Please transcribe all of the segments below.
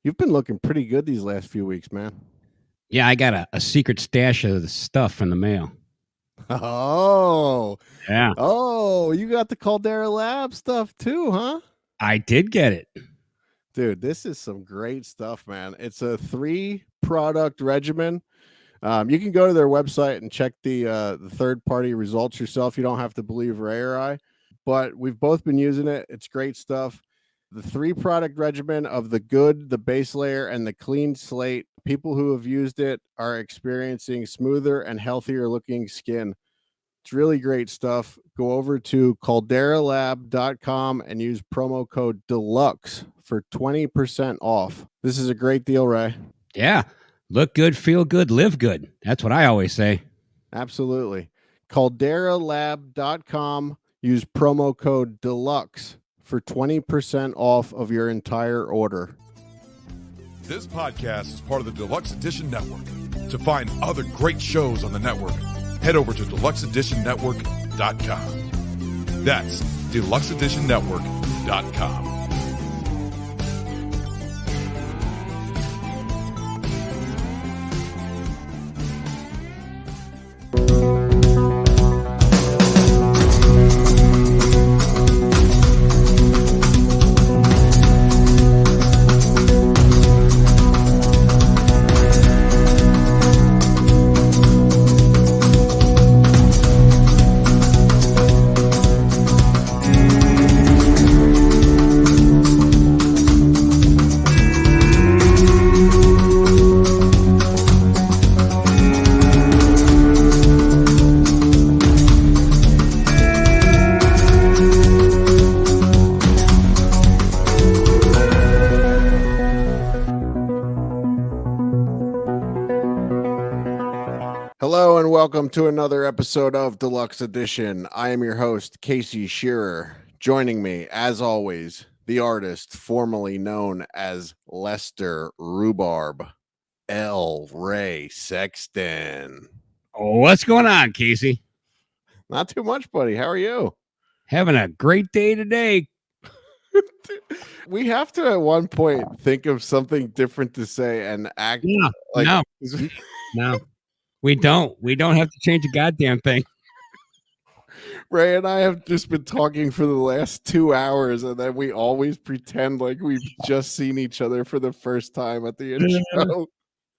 You've been looking pretty good these last few weeks, man. Yeah, I got a secret stash of the stuff from the mail. Oh, Yeah, you got the Caldera Lab stuff too, huh? I did get it. Dude, this is some great stuff, man. It's a 3-product regimen. You can go to their website and check the third-party results yourself. You don't have to believe Ray or I, but we've both been using it. It's great stuff. The 3-product regimen of the good, the base layer, and the clean slate. People who have used it are experiencing smoother and healthier looking skin. It's really great stuff. Go over to calderalab.com and use promo code Deluxe for 20% off. This is a great deal, Ray. Yeah, look good, feel good, live good. That's what I always say. Absolutely. calderalab.com. Use promo code Deluxe for 20% off of your entire order. This podcast is part of the Deluxe Edition Network. To find other great shows on the network, head over to deluxeeditionnetwork.com. That's deluxeeditionnetwork.com. Hello and welcome to another episode of Deluxe Edition. I am your host, Casey Shearer. Joining me, as always, the artist formerly known as Lester Rhubarb, L. Ray Sexton. What's going on, Casey? Not too much, buddy. How are you? Having a great day today. We have to at one point think of something different to say and act No, like no, we don't. We don't have to change a goddamn thing. Ray and I have just been talking for the last 2 hours, and then we always pretend like we've just seen each other for the first time at the intro.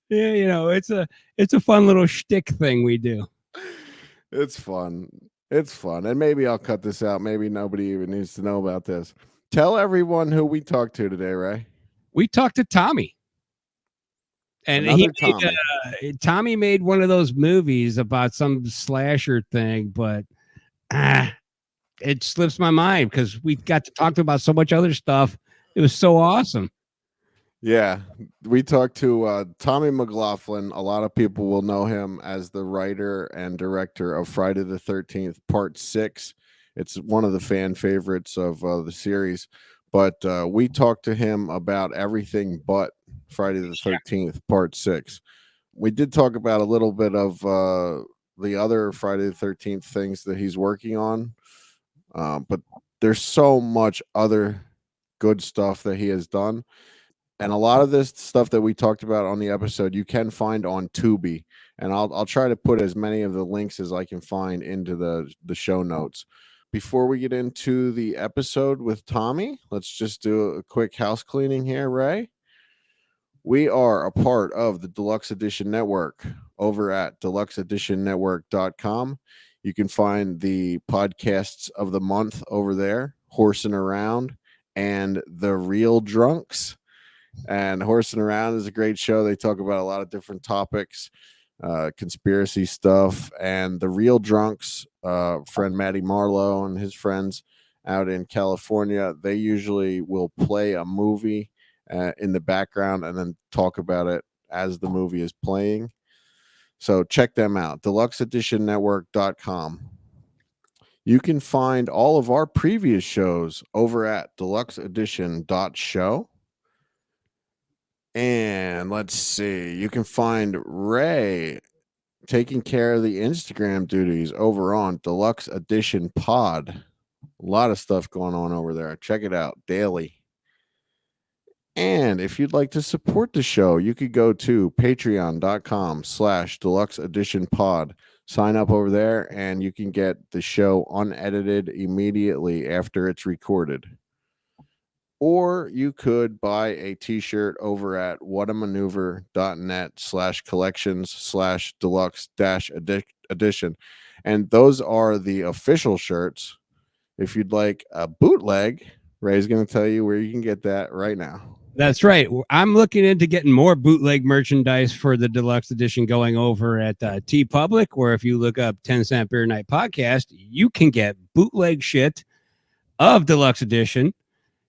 Yeah, you know, it's a fun little shtick thing we do. It's fun. It's fun. And maybe I'll cut this out. Maybe nobody even needs to know about this. Tell everyone who we talked to today, Ray. We talked to Tommy. And Tommy made one of those movies about some slasher thing, but it slips my mind because we got to talk about so much other stuff. It was so awesome. Yeah, we talked to Tommy McLoughlin. A lot of people will know him as the writer and director of Friday the 13th, Part 6. It's one of the fan favorites of the series. But we talked to him about everything but Friday the 13th, Part 6. We did talk about a little bit of the other Friday the 13th things that he's working on. But there's so much other good stuff that he has done. And a lot of this stuff that we talked about on the episode, you can find on Tubi. And I'll try to put as many of the links as I can find into the show notes. Before we get into the episode with Tommy, let's just do a quick house cleaning here, Ray. We are a part of the Deluxe Edition Network over at deluxeeditionnetwork.com. You can find the podcasts of the month over there, Horsing Around and The Real Drunks. And Horsing Around is a great show. They talk about a lot of different topics, conspiracy stuff. And The Real Drunks, friend Matty Marlowe and his friends out in California, they usually will play a movie in the background and then talk about it as the movie is playing. So check them out, deluxeeditionnetwork.com. You can find all of our previous shows over at deluxeedition.show. And let's see, you can find Ray taking care of the Instagram duties over on Deluxe Edition Pod. A lot of stuff going on over there. Check it out daily. And if you'd like to support the show, you could go to patreon.com/deluxe edition pod. Sign up over there and you can get the show unedited immediately after it's recorded. Or you could buy a t-shirt over at whatamaneuver.net/collections/deluxe-edition. And those are the official shirts. If you'd like a bootleg, Ray's going to tell you where you can get that right now. That's right. I'm looking into getting more bootleg merchandise for the deluxe edition going over at T Public, where if you look up 10 Cent Beer Night Podcast, you can get bootleg shit of deluxe edition.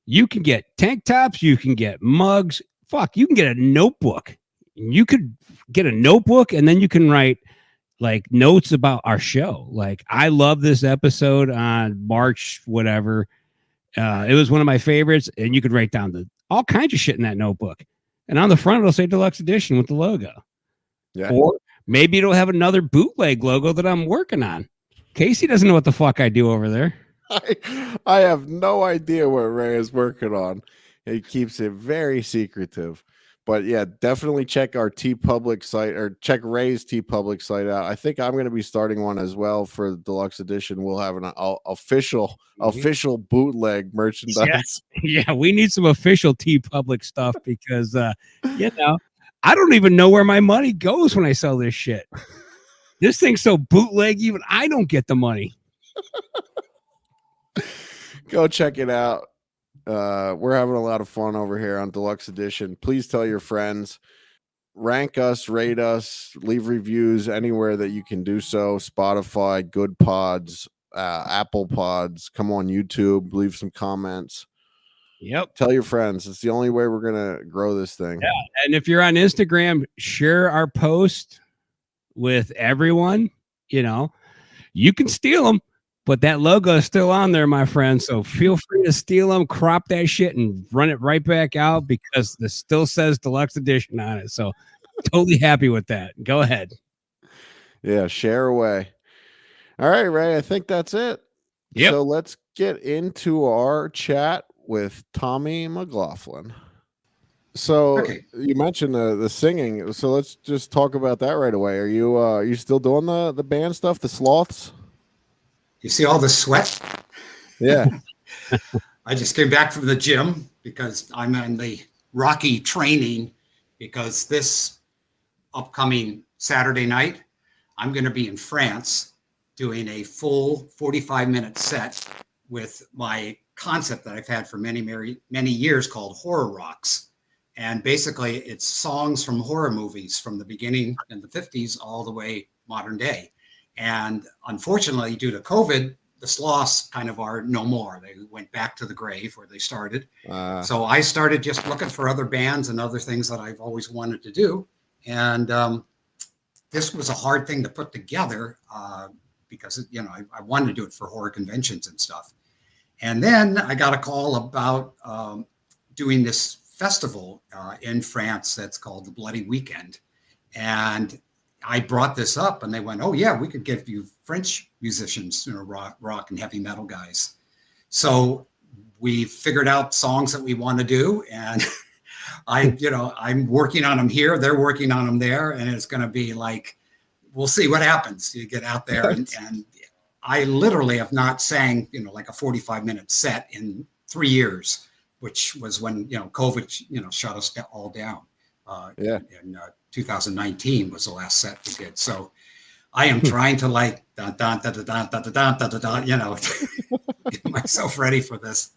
You can get tank tops. You can get mugs. Fuck, you can get a notebook. You could get a notebook and then you can write like notes about our show. Like, I love this episode on March, whatever. It was one of my favorites. And you could write down all kinds of shit in that notebook. And on the front, it'll say deluxe edition with the logo. Yeah. Or maybe it'll have another bootleg logo that I'm working on. Casey doesn't know what the fuck I do over there. I have no idea what Ray is working on. He keeps it very secretive. But yeah, definitely check our T Public site, or check Ray's T Public site out. I think I'm going to be starting one as well for the deluxe edition. We'll have an official bootleg merchandise. Yeah, we need some official T Public stuff because I don't even know where my money goes when I sell this shit. This thing's so bootleg, even I don't get the money. Go check it out. We're having a lot of fun over here on Deluxe Edition. Please tell your friends, rank us, rate us, leave reviews anywhere that you can do so. Spotify, Good Pods, Apple Pods. Come on YouTube, leave some comments. Yep. Tell your friends. It's the only way we're gonna grow this thing. Yeah. And if you're on Instagram, share our post with everyone. You can steal them. But that logo is still on there, my friend. So feel free to steal them, crop that shit, and run it right back out because this still says deluxe edition on it. So totally happy with that. Go ahead. Yeah, share away. All right, Ray, I think that's it. Yep. So let's get into our chat with Tommy McLoughlin. So You mentioned the singing. So let's just talk about that right away. Are you still doing the band stuff, the Sloths? You see all the sweat? Yeah. I just came back from the gym because I'm in the Rocky training because this upcoming Saturday night, I'm going to be in France doing a full 45-minute set with my concept that I've had for many years called Horror Rocks. And basically it's songs from horror movies from the beginning in the 50s all the way modern day. And unfortunately, due to COVID, the Sloths kind of are no more. They went back to the grave where they started. So I started just looking for other bands and other things that I've always wanted to do. And this was a hard thing to put together because, I wanted to do it for horror conventions and stuff. And then I got a call about doing this festival in France that's called the Bloody Weekend. And I brought this up and they went, oh yeah, we could give you French musicians, rock and heavy metal guys. So we figured out songs that we want to do. And I'm working on them here. They're working on them there. And it's going to be like, we'll see what happens. You get out there and I literally have not sang, like a 45-minute set in 3 years, which was when, COVID, shut us all down. In 2019 was the last set we did. So I am trying to like get myself ready for this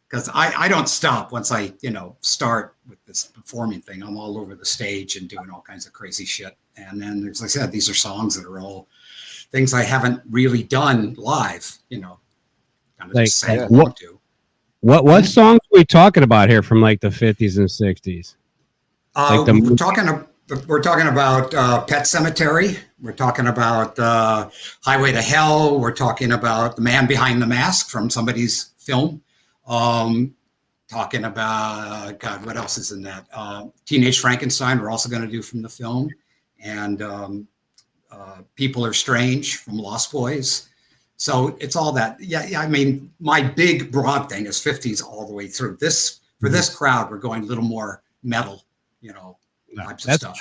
because I don't stop once I start with this performing thing. I'm all over the stage and doing all kinds of crazy shit. And then, as I said, these are songs that are all things I haven't really done live. Kind of like just sang along to. What songs are we talking about here from like the 50s and 60s? We're talking about Pet Cemetery. We're talking about Highway to Hell. We're talking about The Man Behind the Mask from somebody's film. Talking about, God, what else is in that? Teenage Frankenstein, we're also going to do from the film. And People Are Strange from Lost Boys. So it's all that. Yeah, I mean, my big broad thing is 50s all the way through. This For this crowd, we're going a little more metal, types of stuff.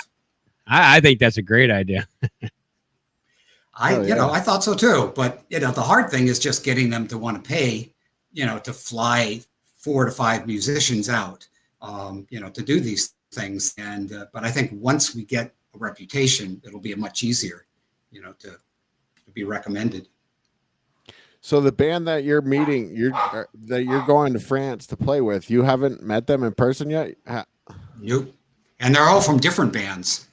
I think that's a great idea. I thought so too. But, the hard thing is just getting them to want to pay, to fly 4 to 5 musicians out, to do these things. And, but I think once we get a reputation, it'll be much easier, to be recommended. So the band that you're meeting, that you're going to France to play with, you haven't met them in person yet? Nope. And they're all from different bands.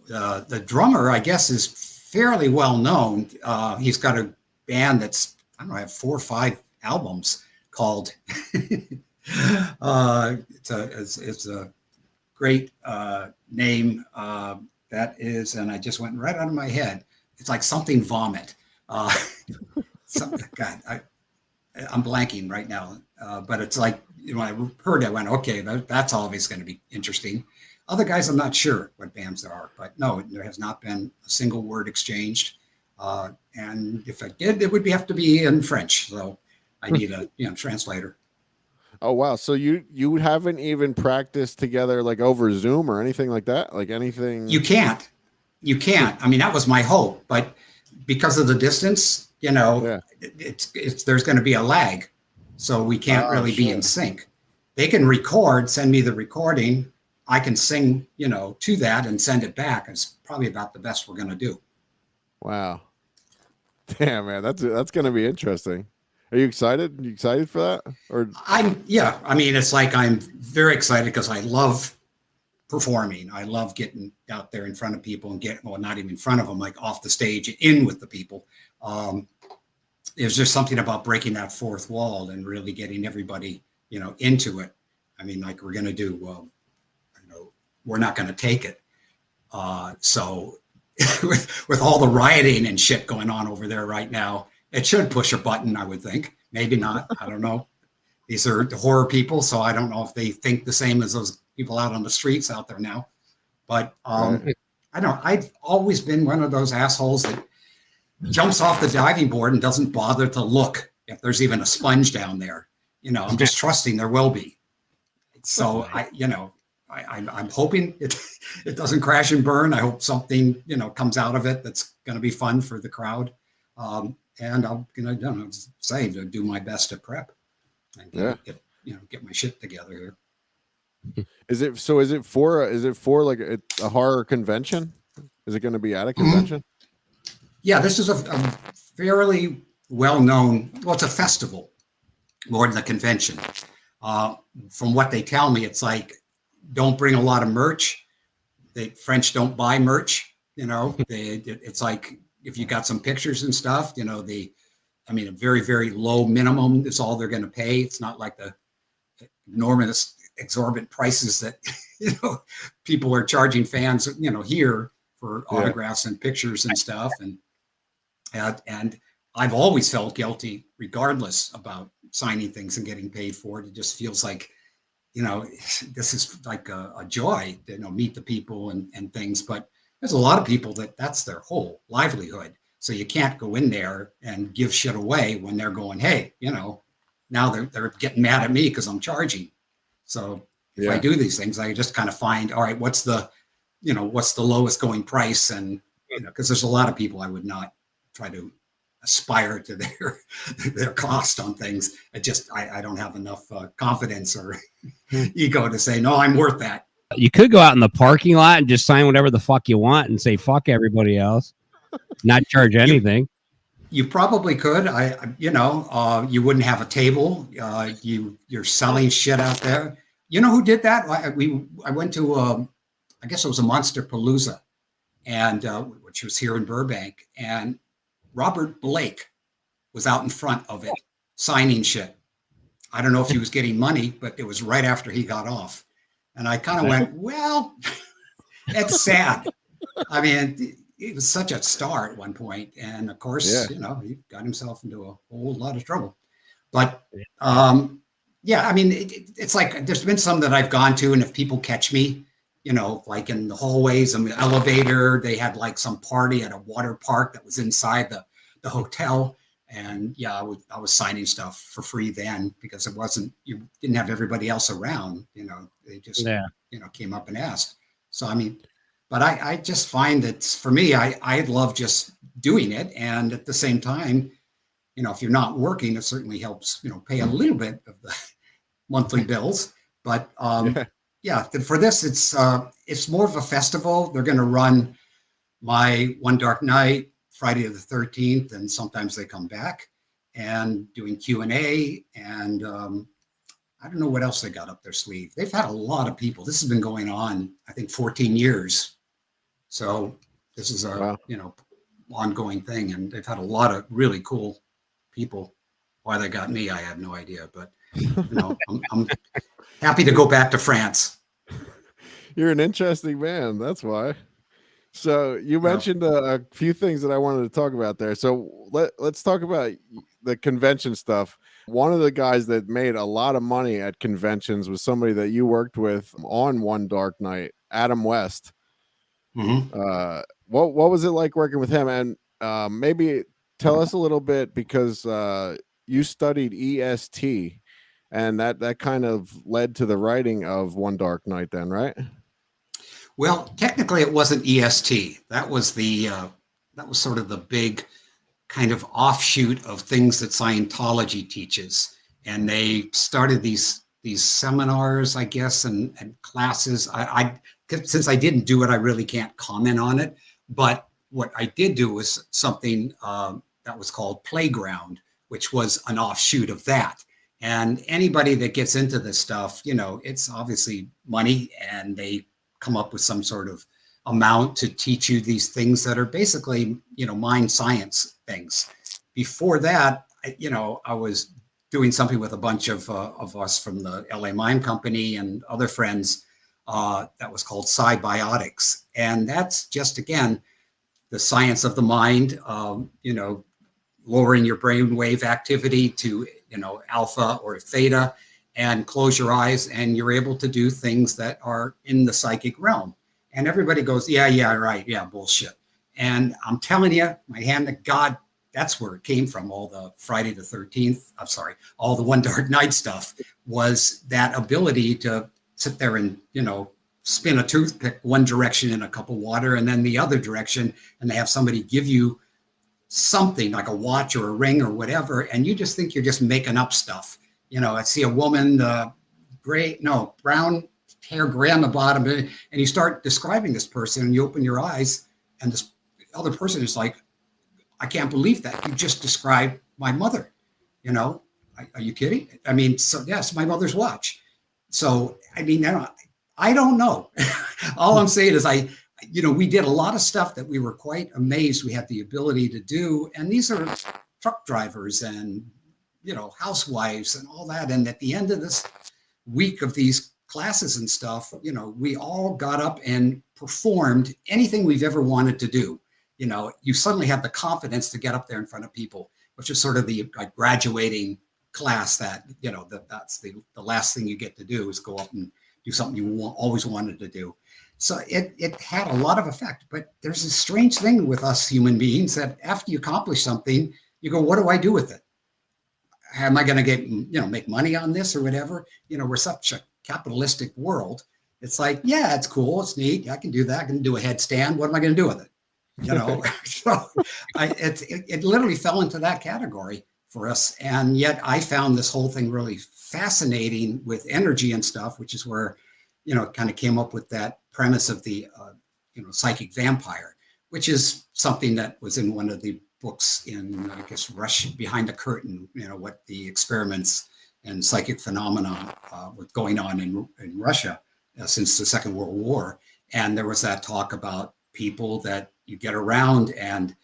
The drummer, I guess, is fairly well known. He's got a band that's, I don't know, have 4 or 5 albums called. It's a great name. That is, and I just went right out of my head. It's like something vomit. God, I'm blanking right now. But it's like, when I heard it, I went, okay, that's always going to be interesting. Other guys, I'm not sure what bands there are, but no, there has not been a single word exchanged. And if I did, it would have to be in French. So I need a translator. Oh, wow. So you haven't even practiced together like over Zoom or anything like that? Like anything? You can't. I mean, that was my hope, but because of the distance, it's there's going to be a lag. So we can't really be in sync. They can send me the recording. I can sing, to that and send it back. It's probably about the best we're going to do. Wow. Damn, man, that's going to be interesting. Are you excited? You excited for that? Or I mean, it's like I'm very excited because I love performing. I love getting out there in front of people and not even in front of them, like off the stage, in with the people. There's just something about breaking that fourth wall and really getting everybody, into it. I mean, like we're going to do, we're not going to take it. So with all the rioting and shit going on over there right now, it should push a button, I would think. Maybe not. I don't know. These are the horror people, so I don't know if they think the same as those people out on the streets out there now. But I don't. I've always been one of those assholes that jumps off the diving board and doesn't bother to look if there's even a sponge down there. I'm just trusting there will be. So I'm hoping it doesn't crash and burn. I hope something comes out of it that's going to be fun for the crowd. And I'm gonna to do my best to prep and get my shit together here. Is it for like a horror convention? Is it going to be at a convention? Yeah, this is a fairly well-known. Well, it's a festival more than a convention. From what they tell me, it's like don't bring a lot of merch. The French don't buy merch. It's like. If you got some pictures and stuff, a very, very low minimum is all they're going to pay. It's not like the enormous exorbitant prices that, people are charging fans, here for autographs and pictures and stuff. And I've always felt guilty regardless about signing things and getting paid for it. It just feels like, this is like a joy to, meet the people and things, but there's a lot of people that's their whole livelihood. So you can't go in there and give shit away when they're going, hey, now they're getting mad at me because I'm charging. So if I do these things, I just kind of find, all right, what's the lowest going price? And, because there's a lot of people I would not try to aspire to their cost on things. I don't have enough confidence or ego to say, no, I'm worth that. You could go out in the parking lot and just sign whatever the fuck you want and say fuck everybody else, not charge anything. You probably could. You wouldn't have a table. You're selling shit out there. You know who did that? I went to I guess it was a Monster Palooza, and which was here in Burbank, and Robert Blake was out in front of it signing shit. I don't know if he was getting money, but it was right after he got off. And I kind of went, well, it's sad. I mean, he was such a star at one point. And of course, he got himself into a whole lot of trouble. But I mean, it's like there's been some that I've gone to. And if people catch me, like in the hallways and the elevator, they had like some party at a water park that was inside the hotel. And yeah, I was signing stuff for free then because you didn't have everybody else around, they just, came up and asked. So, I mean, but I just find that for me, I love just doing it. And at the same time, if you're not working, it certainly helps, pay a little bit of the monthly bills. But for this, it's more of a festival. They're going to run my One Dark Night, Friday the 13th, and sometimes they come back and doing Q&A. And I don't know what else they got up their sleeve. They've had a lot of people. This has been going on, I think, 14 years. So this is a, ongoing thing. And they've had a lot of really cool people. Why they got me, I have no idea. But, I'm happy to go back to France. You're an interesting man. That's why. So you mentioned a few things that I wanted to talk about there. So let's talk about the convention stuff. One of the guys that made a lot of money at conventions was somebody that you worked with on One Dark Night, Adam West. Mm-hmm. What was it like working with him? And maybe tell us a little bit, because you studied EST, and that kind of led to the writing of One Dark Night then, right? Well, technically it wasn't EST. That was sort of the big kind of offshoot of things that Scientology teaches. And they started these seminars, I guess, and classes. Since I didn't do it, I really can't comment on it. But what I did do was something that was called Playground, which was an offshoot of that. And anybody that gets into this stuff, it's obviously money, and they come up with some sort of amount to teach you these things that are basically, mind science things. Before that, I was doing something with a bunch of us from the LA Mime Company and other friends that was called Psybiotics. And that's just, again, the science of the mind, lowering your brainwave activity to, alpha or theta, and close your eyes and you're able to do things that are in the psychic realm. And everybody goes, yeah, right. Yeah, bullshit. And I'm telling you, my hand to God, that's where it came from. All the Friday the 13th, all the One Dark Night stuff was that ability to sit there and, spin a toothpick one direction in a cup of water and then the other direction, and they have somebody give you something like a watch or a ring or whatever, and you just think you're just making up stuff. I see a woman, brown hair, gray on the bottom, and you start describing this person, and you open your eyes, and this other person is like, I can't believe that you just described my mother. Are you kidding? I mean, so yes, my mother's watch. So, I mean, I don't know. All I'm saying is we did a lot of stuff that we were quite amazed we had the ability to do. And these are truck drivers and, housewives and all that. And at the end of this week of these classes and stuff, we all got up and performed anything we've ever wanted to do. You suddenly have the confidence to get up there in front of people, which is sort of the graduating class that, that's the last thing you get to do is go up and do something you always wanted to do. So it had a lot of effect. But there's a strange thing with us human beings that after you accomplish something, you go, what do I do with it? Am I going to get, make money on this or whatever? We're such a capitalistic world. It's like, yeah, it's cool. It's neat. I can do that. I can do a headstand. What am I going to do with it? So it literally fell into that category for us. And yet I found this whole thing really fascinating with energy and stuff, which is where, it kind of came up with that premise of the, psychic vampire, which is something that was in one of the books in, I guess, Russia, Behind the Curtain, what the experiments and psychic phenomena were going on in Russia since the Second World War. And there was that talk about people that you get around, and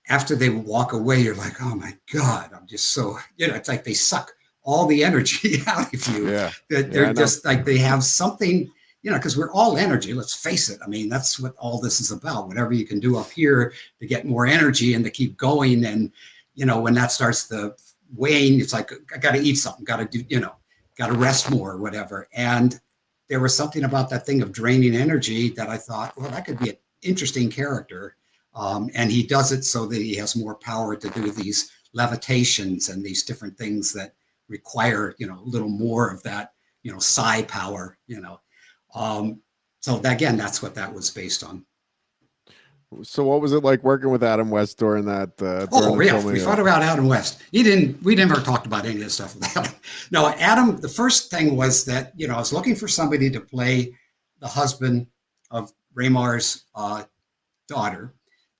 after they walk away, you're like, oh my God, I'm just so, it's like they suck all the energy out of you. Yeah. They're just like, they have something, because we're all energy, let's face it. I mean, that's what all this is about. Whatever you can do up here to get more energy and to keep going. And, when that starts to wane, it's like, I got to eat something, got to do, got to rest more or whatever. And there was something about that thing of draining energy that I thought, well, that could be an interesting character. And he does it so that he has more power to do these levitations and these different things that require, a little more of that, psi power, So again, that's what that was based on. So what was it like working with Adam West during that? We thought about Adam West. We never talked about any of this stuff with Adam. No, Adam, the first thing was that, I was looking for somebody to play the husband of Raymar's daughter.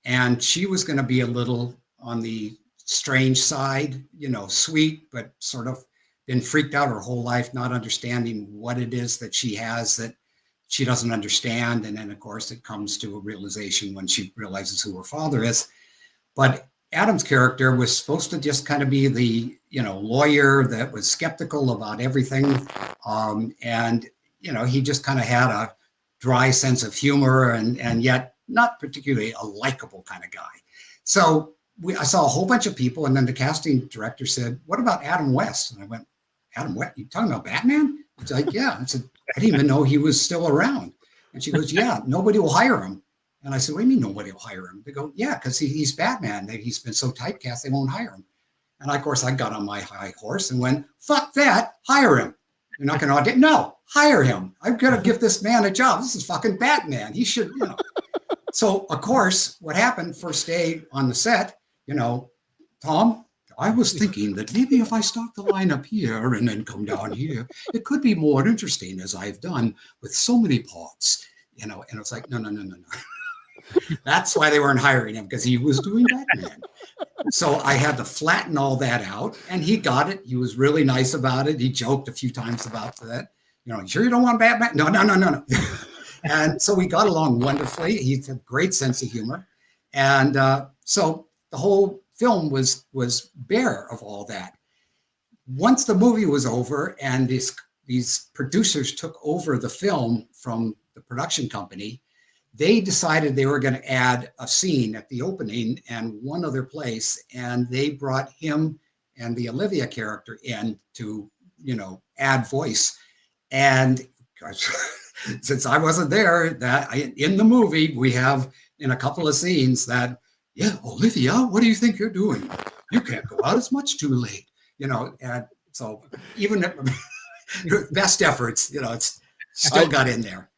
And she was going to be a little on the strange side, sweet, but sort of been freaked out her whole life, not understanding what it is that she has that she doesn't understand. And then, of course, it comes to a realization when she realizes who her father is. But Adam's character was supposed to just kind of be the, lawyer that was skeptical about everything. And, he just kind of had a dry sense of humor and yet not particularly a likable kind of guy. So I saw a whole bunch of people. And then the casting director said, "What about Adam West?" And I went, "Adam West? You talking about Batman?" It's like, "Yeah." I said, "I didn't even know he was still around." And she goes, "Yeah, nobody will hire him." And I said, "What do you mean nobody will hire him?" They go, "Yeah, because he's Batman. He's been so typecast, they won't hire him." And of course, I got on my high horse and went, "Fuck that, hire him. You're not going to audition? No, hire him. I'm going to give this man a job. This is fucking Batman. He should, So, of course, what happened first day on the set, "Tom, I was thinking that maybe if I start the line up here and then come down here, it could be more interesting as I've done with so many parts, and it's like, no. That's why they weren't hiring him, because he was doing Batman. So I had to flatten all that out, and he got it. He was really nice about it. He joked a few times about that. "Sure you don't want Batman?" No. And so we got along wonderfully. He had a great sense of humor. And so the whole film was bare of all that. Once the movie was over and these producers took over the film from the production company, they decided they were going to add a scene at the opening and one other place. And they brought him and the Olivia character in to, add voice. And since I wasn't there, in the movie, we have in a couple of scenes that, "Yeah, Olivia, what do you think you're doing? You can't go out. It's much too late." And so even at best efforts, it's still got in there.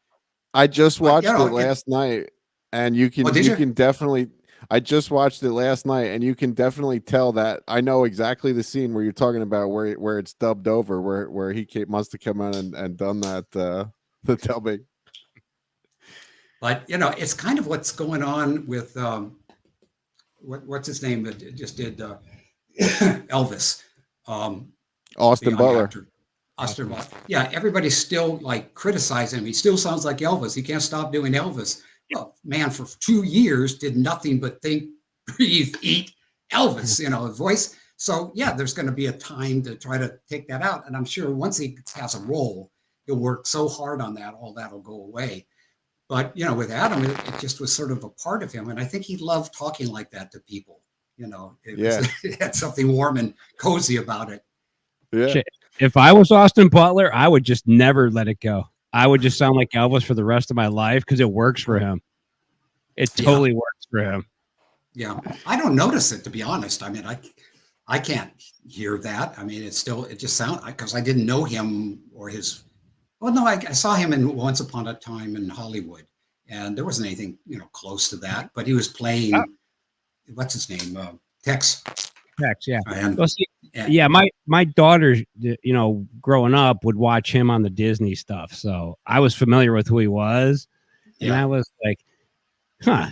I just watched it last night, and you can definitely. I just watched it last night, and you can definitely tell that I know exactly the scene where you're talking about, where it's dubbed over, where he must have come out and done that the dubbing. But it's kind of what's going on with what's his name that just did Elvis, Austin Butler. Austin Butler. Yeah, everybody's still like criticizing him. He still sounds like Elvis. He can't stop doing Elvis. Well, man, for 2 years did nothing but think, breathe, eat Elvis, voice. So yeah, there's going to be a time to try to take that out. And I'm sure once he has a role, he'll work so hard on that, all that'll go away. But, with Adam, it just was sort of a part of him. And I think he loved talking like that to people. It had something warm and cozy about it. Yeah. If I was Austin Butler, I would just never let it go. I would just sound like Elvis for the rest of my life because it works for him. It totally works for him. Yeah. I don't notice it, to be honest. I mean, I can't hear that. I mean, it just sounds, because I didn't know him or his. Well, no, I saw him in Once Upon a Time in Hollywood, and there wasn't anything, close to that. But he was playing, what's his name? Tex. Tex, yeah. And, my daughter, growing up would watch him on the Disney stuff. So I was familiar with who he was. And I was like,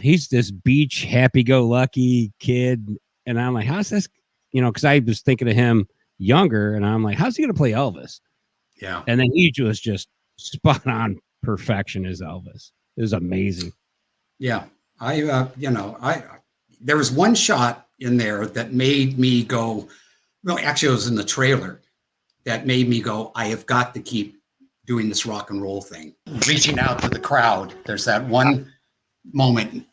he's this beach happy-go-lucky kid. And I'm like, how's this? Because I was thinking of him younger, and I'm like, how's he going to play Elvis? Yeah. And then he was just spot on perfection as Elvis. It was amazing. Yeah. There was one shot in there that made me go, no, actually it was in the trailer that made me go, I have got to keep doing this rock and roll thing. Reaching out to the crowd. There's that one moment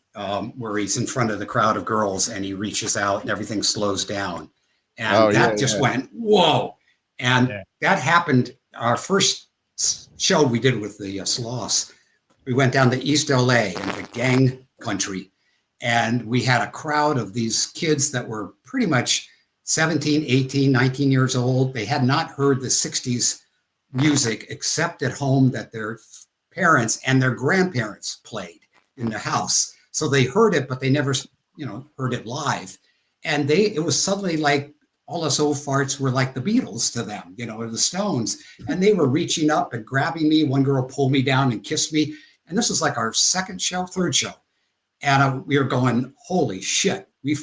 where he's in front of the crowd of girls and he reaches out and everything slows down. And that just went, whoa. And that happened. Our first show we did with the Sloths, we went down to East LA in the gang country. And we had a crowd of these kids that were pretty much 17, 18, 19 years old. They had not heard the 60s music except at home that their parents and their grandparents played in the house. So they heard it, but they never, heard it live. And it was suddenly like all us old farts were like the Beatles to them, or the Stones. And they were reaching up and grabbing me. One girl pulled me down and kissed me. And this was like our third show. And we were going, holy shit, we've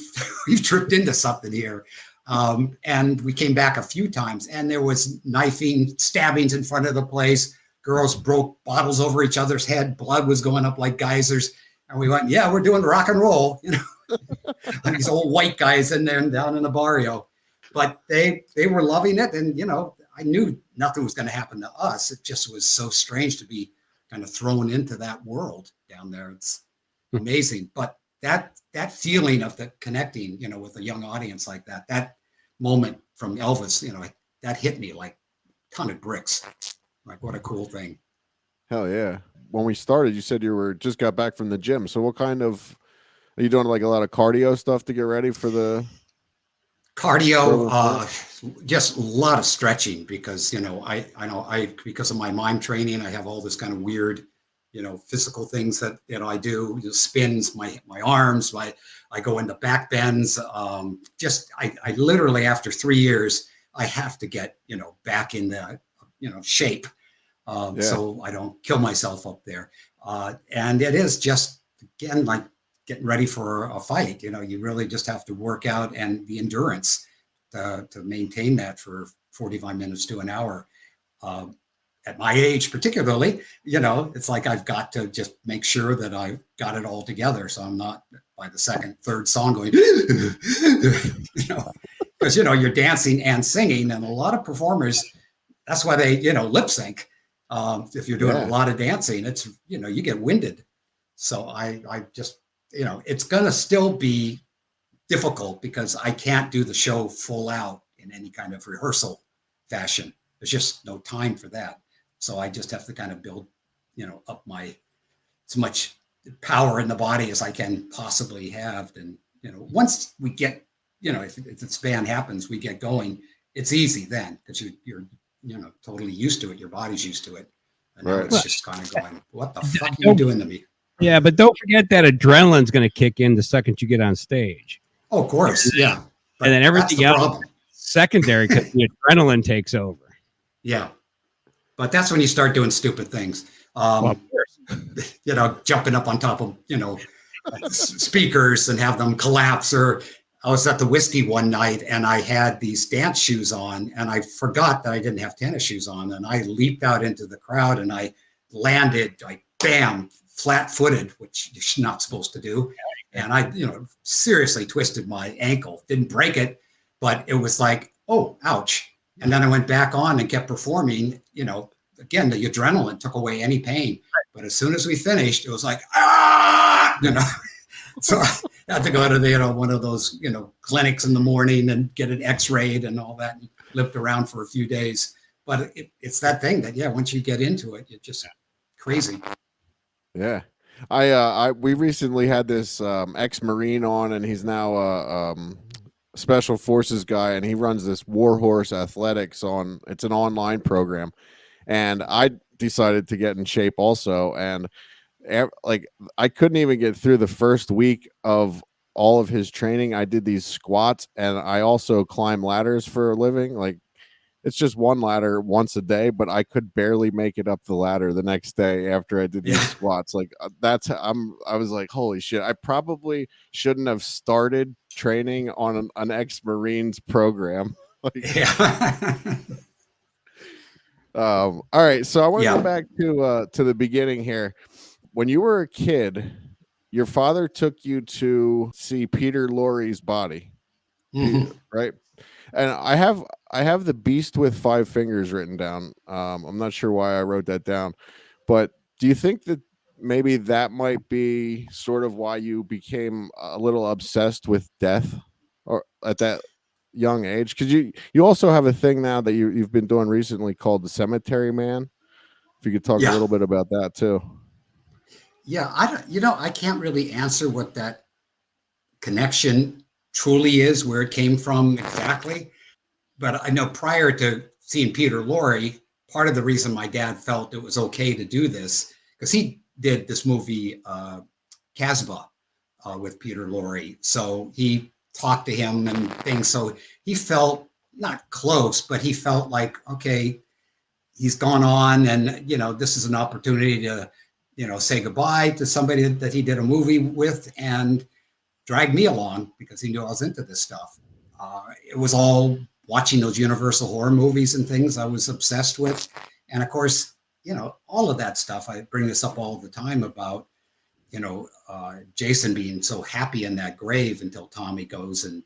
tripped into something here. And we came back a few times, and there was knifing, stabbings in front of the place. Girls broke bottles over each other's head. Blood was going up like geysers. And we went, yeah, we're doing rock and roll, and these old white guys in there and down in the barrio. But they were loving it. And, I knew nothing was going to happen to us. It just was so strange to be kind of thrown into that world down there. It's amazing. But that feeling of the connecting, with a young audience like that moment from Elvis, that hit me like a ton of bricks. Like, what a cool thing. Hell yeah. When we started, you said you just got back from the gym. So what kind of, are you doing like a lot of cardio stuff to get ready for the cardio? Just a lot of stretching because, because of my mime training, I have all this kind of weird, physical things that I do, spins, my arms, I go into back bends. I literally, after 3 years, I have to get, back in the, shape. So I don't kill myself up there. And it is just, again, like getting ready for a fight. You really just have to work out and the endurance to maintain that for 45 minutes to an hour. At my age, particularly, it's like I've got to just make sure that I've got it all together. So I'm not by the second, third song going, because, you're dancing and singing. And a lot of performers, that's why they, lip sync. If you're doing a lot of dancing, it's, you get winded. So I just, it's going to still be difficult because I can't do the show full out in any kind of rehearsal fashion. There's just no time for that. So I just have to kind of build, up as much power in the body as I can possibly have. And, once we get, if this band happens, we get going, it's easy then because you're totally used to it. Your body's used to it. And now it's just kind of going, what the fuck are you doing to me? Yeah, but don't forget that adrenaline's going to kick in the second you get on stage. Oh, of course. Yeah. But and then everything else secondary because the adrenaline takes over. Yeah. But that's when you start doing stupid things. Of course. Jumping up on top of, speakers and have them collapse. Or I was at the Whiskey one night and I had these dance shoes on and I forgot that I didn't have tennis shoes on. And I leaped out into the crowd and I landed like, bam, flat-footed, which you're not supposed to do. And I, seriously twisted my ankle. Didn't break it, but it was like, oh, ouch. And then I went back on and kept performing. Again, the adrenaline took away any pain. But as soon as we finished, it was like, So I had to go to one of those, clinics in the morning and get an X-rayed and all that, and limped around for a few days. But it's that thing that, once you get into it, it's just crazy. Yeah. We recently had this ex-Marine on, and he's now a special forces guy, and he runs this Warhorse Athletics it's an online program. And I decided to get in shape also. And I couldn't even get through the first week of all of his training. I did these squats, and I also climb ladders for a living. Like, it's just one ladder once a day, but I could barely make it up the ladder the next day after I did these squats. Like I was like, holy shit, I probably shouldn't have started training on an ex-Marines program. All right. So I want to go back to the beginning here. When you were a kid, your father took you to see Peter Lorre's body, right? And I have the Beast with 5 Fingers written down. I'm not sure why I wrote that down, but do you think that maybe that might be sort of why you became a little obsessed with death, or at that young age? Because you also have a thing now that you've been doing recently called the Cemetery Man. If you could talk a little bit about that too. Yeah, I can't really answer what that connection truly is, where it came from exactly. But I know prior to seeing Peter Lorre, part of the reason my dad felt it was okay to do this, because he did this movie, Casbah, with Peter Lorre. So he talked to him and things. So he felt not close, but he felt like, okay, he's gone on, and this is an opportunity to say goodbye to somebody that he did a movie with, and drag me along because he knew I was into this stuff. It was all watching those Universal horror movies and things I was obsessed with. And of course, all of that stuff, I bring this up all the time about, Jason being so happy in that grave until Tommy goes and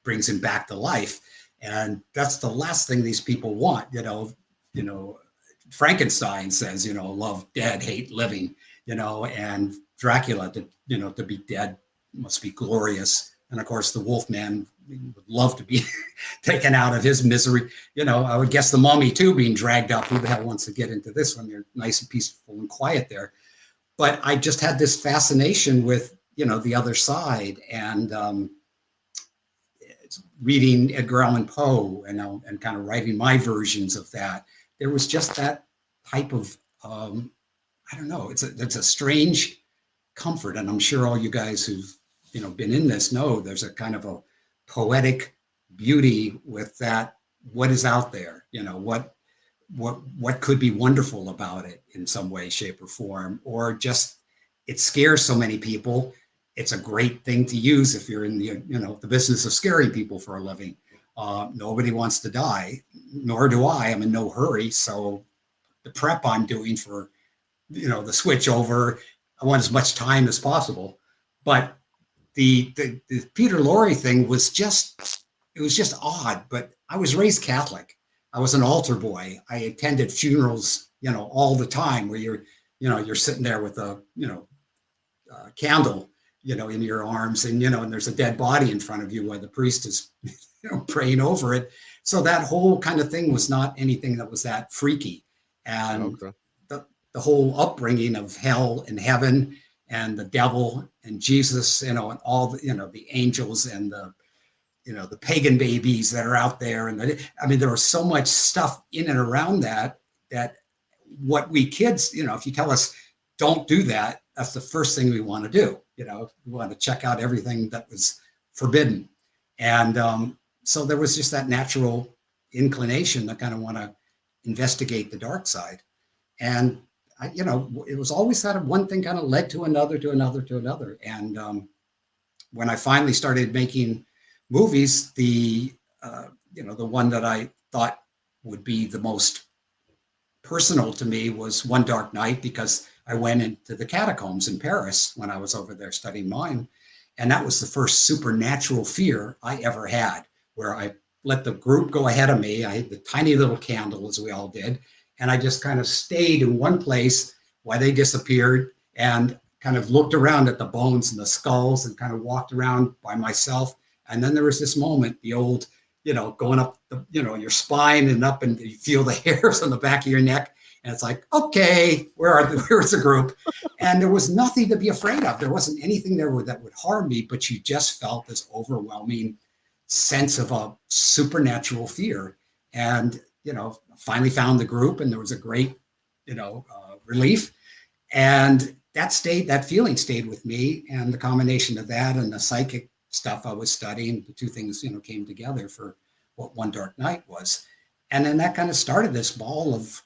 brings him back to life. And that's the last thing these people want. Frankenstein says, love dead, hate living, and Dracula, to be dead must be glorious. And of course, the Wolfman would love to be taken out of his misery. I would guess the Mummy too, being dragged up. Who the hell wants to get into this when they're nice and peaceful and quiet there? But I just had this fascination with, the other side, and reading Edgar Allan Poe and kind of writing my versions of that. There was just that type of, I don't know, it's a strange comfort. And I'm sure all you guys who've, been in this know there's a kind of a poetic beauty with that. What is out there? What could be wonderful about it in some way, shape, or form, or just it scares so many people. It's a great thing to use if you're in the business of scaring people for a living. Nobody wants to die, nor do I. I'm in no hurry. So the prep I'm doing for, the switch over, I want as much time as possible. But the Peter Lorre thing was just odd. But I was raised Catholic. I was an altar boy. I attended funerals, all the time, where you're sitting there with a, candle, in your arms, and and there's a dead body in front of you while the priest is praying over it. So that whole kind of thing was not anything that was that freaky. And Okay. the whole upbringing of hell and heaven and the devil and Jesus, and all the, the angels and the, the pagan babies that are out there. And there was so much stuff in and around that what we kids, if you tell us don't do that, that's the first thing we want to do. We want to check out everything that was forbidden. And so there was just that natural inclination to kind of want to investigate the dark side. And it was always that one thing kind of led to another, to another, to another. And when I finally started making movies, the one that I thought would be the most personal to me was One Dark Night, because I went into the catacombs in Paris when I was over there studying mime. And that was the first supernatural fear I ever had, where I let the group go ahead of me. I had the tiny little candle, as we all did. And I just kind of stayed in one place while they disappeared, and kind of looked around at the bones and the skulls, and kind of walked around by myself. And then there was this moment, the old, going up your spine and up, and you feel the hairs on the back of your neck. And it's like, okay, where's the group? And there was nothing to be afraid of. There wasn't anything there that would harm me, but you just felt this overwhelming sense of a supernatural fear. And, finally found the group, and there was a great, relief. And that feeling stayed with me. And the combination of that and the psychic stuff I was studying, the two things, came together for what One Dark Night was. And then that kind of started this ball of,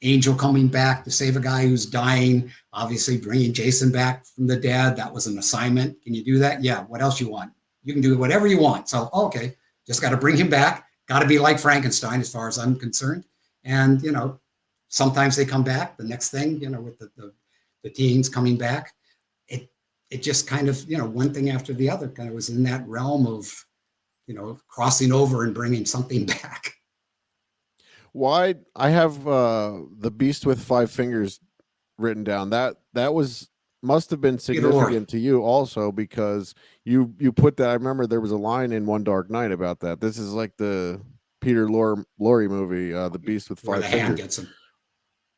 angel coming back to save a guy who's dying, obviously bringing Jason back from the dead. That was an assignment. Can you do that? Yeah. What else you want? You can do whatever you want. So, okay, just got to bring him back. Got to be like Frankenstein as far as I'm concerned. And, sometimes they come back. The next thing, with the teens coming back, it just kind of, one thing after the other kind of was in that realm of, crossing over and bringing something back. Why I have the Beast with Five Fingers written down. That must have been significant to you also, because you put that. I remember there was a line in One Dark Night about that. This is like the Peter Lorre movie, the Beast with Five Fingers. Hand gets him.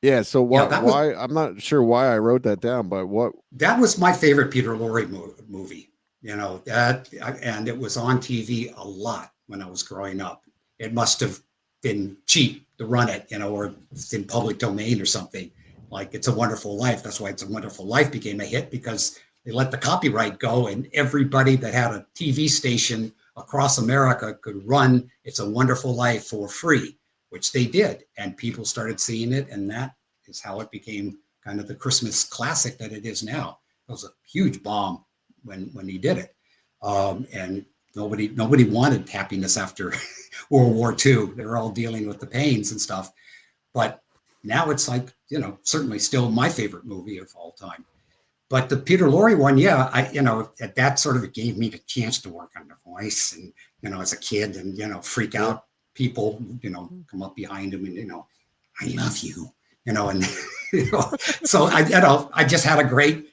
Yeah. So why? I'm not sure why I wrote that down, but what? That was my favorite Peter Lorre movie. and it was on TV a lot when I was growing up. It must have been cheap to run it, or it's in public domain or something. Like It's a Wonderful Life. That's why It's a Wonderful Life became a hit, because they let the copyright go and everybody that had a TV station across America could run It's a Wonderful Life for free, which they did. And people started seeing it. And that is how it became kind of the Christmas classic that it is now. It was a huge bomb when he did it. And nobody wanted happiness after World War II. They were all dealing with the pains and stuff. But now it's like, certainly still my favorite movie of all time. But the Peter Lorre one, that sort of gave me the chance to work on the voice and, as a kid and, freak out people, come up behind him and, I love you, and, so I just had a great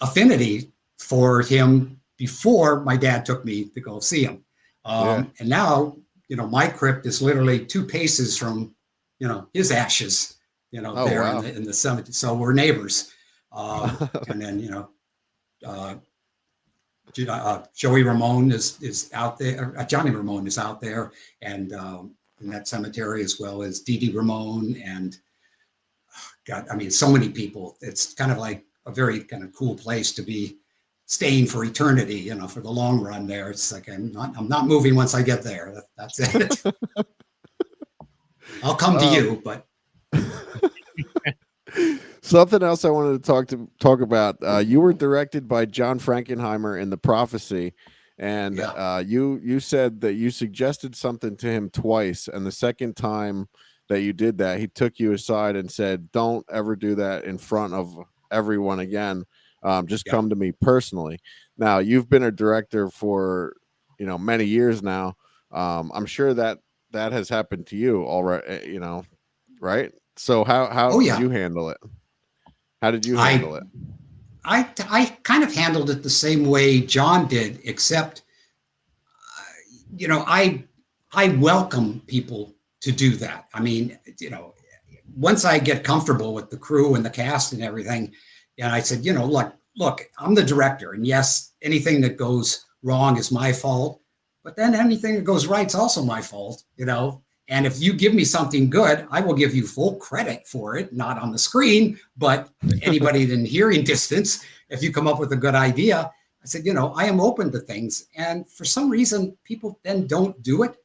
affinity for him before my dad took me to go see him. And now, my crypt is literally 2 paces from, his ashes, in the cemetery. So we're neighbors. And then, Joey Ramone is out there. Johnny Ramone is out there, and in that cemetery, as well as Dee Dee Ramone, and so many people. It's kind of like a very kind of cool place to be staying for eternity, for the long run there. It's like, I'm not moving once I get there. That's it. I'll come to you, but. Something else I wanted to talk about. You were directed by John Frankenheimer in The Prophecy, and you said that you suggested something to him twice, and the second time that you did that, he took you aside and said, "Don't ever do that in front of everyone again. Just come to me personally." Now, you've been a director for many years now. I'm sure that has happened to you already. Right? So how did you handle it? How did you handle it? I kind of handled it the same way John did, except, I welcome people to do that. I mean, once I get comfortable with the crew and the cast and everything, and I said, look, I'm the director, and yes, anything that goes wrong is my fault, but then anything that goes right is also my fault, And if you give me something good, I will give you full credit for it, not on the screen, but anybody in hearing distance. If you come up with a good idea, I said, I am open to things. And for some reason, people then don't do it.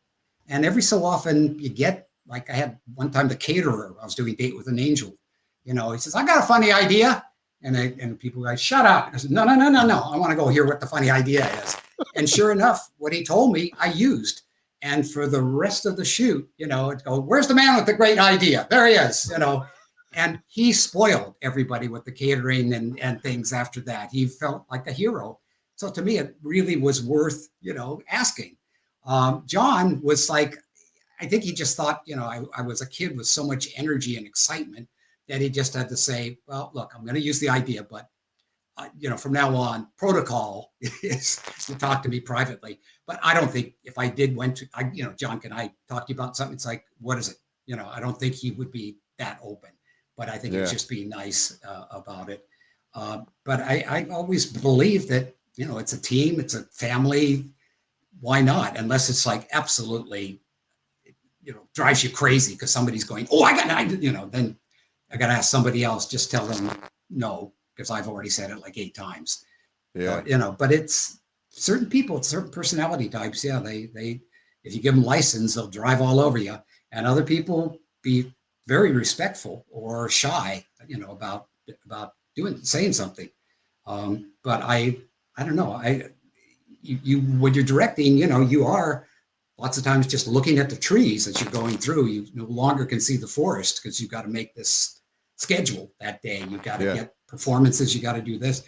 And every so often you get, like I had one time the caterer, I was doing Date with an Angel. He says, I got a funny idea. And people go, shut up. I said, no. I want to go hear what the funny idea is. And sure enough, what he told me, I used. And for the rest of the shoot, it'd go, where's the man with the great idea? There he is, and he spoiled everybody with the catering and things after that. He felt like a hero. So to me, it really was worth, asking. John was like, I think he just thought, I was a kid with so much energy and excitement that he just had to say, well, look, I'm going to use the idea, but from now on, protocol is to talk to me privately. But I don't think if I did John, can I talk to you about something? It's like, what is it? I don't think he would be that open, but I think it's just being nice about it. But I always believe that, it's a team, it's a family. Why not? Unless it's like absolutely, drives you crazy because somebody's going, oh, I got an idea, then I got to ask somebody else, just tell them no, because I've already said it like 8 times. But it's certain people, certain personality types. Yeah, they if you give them license, they'll drive all over you. And other people be very respectful or shy, about saying something. But I don't know. You when you're directing, you are lots of times just looking at the trees as you're going through. You no longer can see the forest because you've got to make this schedule that day. You've got to get performances. You got to do this.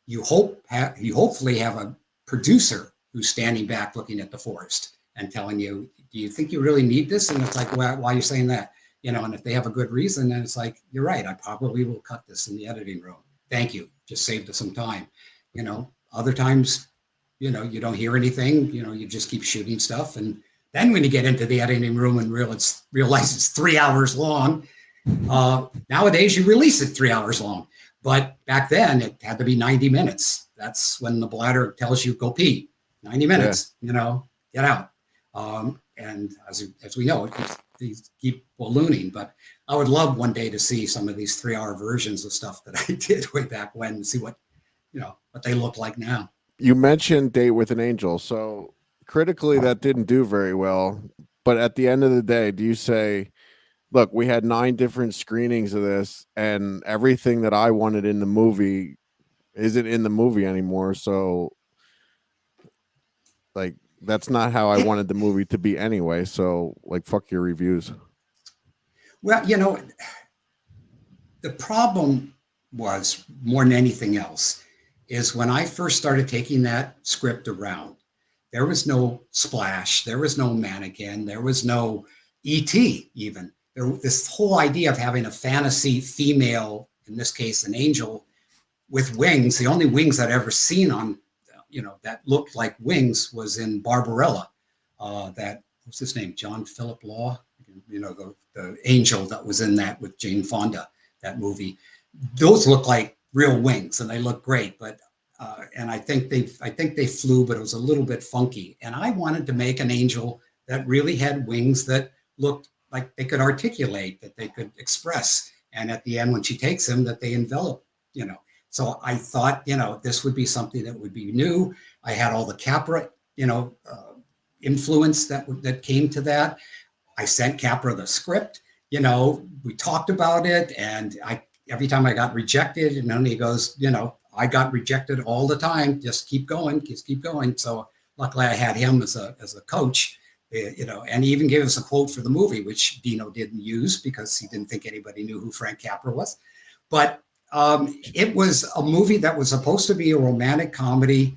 You hopefully have a producer who's standing back looking at the forest and telling you, do you think you really need this? And it's like, why are you saying that? And if they have a good reason, then it's like, you're right. I probably will cut this in the editing room. Thank you. Just saved us some time. Other times, you don't hear anything, you just keep shooting stuff. And then when you get into the editing room and realize it's 3 hours long, nowadays you release it 3 hours long. But back then it had to be 90 minutes. That's when the bladder tells you go pee. 90 minutes, get out. And as we know, these keep ballooning. But I would love one day to see some of these 3-hour versions of stuff that I did way back when and see what they look like now. You mentioned Date with an Angel. So critically, that didn't do very well. But at the end of the day, do you say, look, we had 9 different screenings of this, and everything that I wanted in the movie isn't in the movie anymore. So, like, that's not how I wanted the movie to be anyway. So, like, fuck your reviews. Well, the problem was, more than anything else, is when I first started taking that script around, there was no Splash, there was no Mannequin, there was no E.T. even. This whole idea of having a fantasy female, in this case an angel, with wings, the only wings I'd ever seen on, that looked like wings was in Barbarella. What's his name? John Philip Law, the angel that was in that with Jane Fonda, that movie. Those look like real wings and they look great, but and I think they flew, but it was a little bit funky. And I wanted to make an angel that really had wings that looked like they could articulate, that they could express. And at the end, when she takes them, that they envelop, So I thought, this would be something that would be new. I had all the Capra, influence that came to that. I sent Capra the script, we talked about it, and every time I got rejected, and then he goes, I got rejected all the time. Just keep going. So luckily I had him as a coach, and he even gave us a quote for the movie, which Dino didn't use because he didn't think anybody knew who Frank Capra was. But it was a movie that was supposed to be a romantic comedy,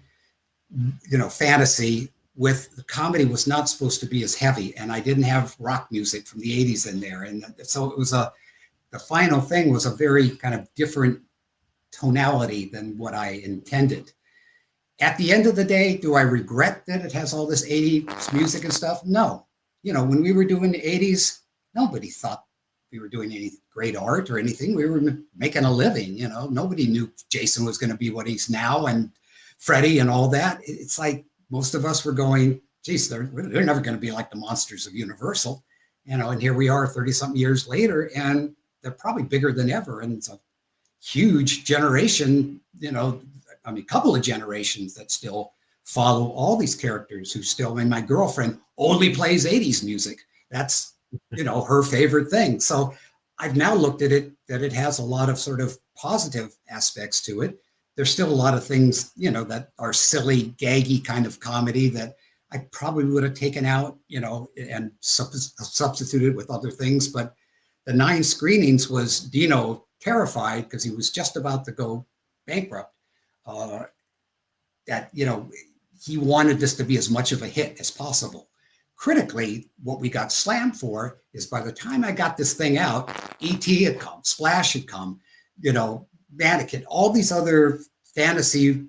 fantasy. With the comedy was not supposed to be as heavy, and I didn't have rock music from the 80s in there. And so it was the final thing was a very kind of different tonality than what I intended. At the end of the day, do I regret that it has all this 80s music and stuff? No. When we were doing the 80s, nobody thought we were doing any great art or anything. We were making a living, nobody knew Jason was going to be what he's now, and Freddie and all that. It's like most of us were going, geez, they're never going to be like the monsters of Universal, and here we are 30 something years later, and they're probably bigger than ever. And it's a huge generation, a couple of generations that still follow all these characters who still, my girlfriend only plays 80s music. That's, her favorite thing. So I've now looked at it, that it has a lot of sort of positive aspects to it. There's still a lot of things, that are silly, gaggy kind of comedy that I probably would have taken out, and substituted with other things. But the 9 screenings was Dino terrified because he was just about to go bankrupt. That, he wanted this to be as much of a hit as possible. Critically, what we got slammed for is by the time I got this thing out, E.T. had come, Splash had come, Mannequin, all these other fantasy,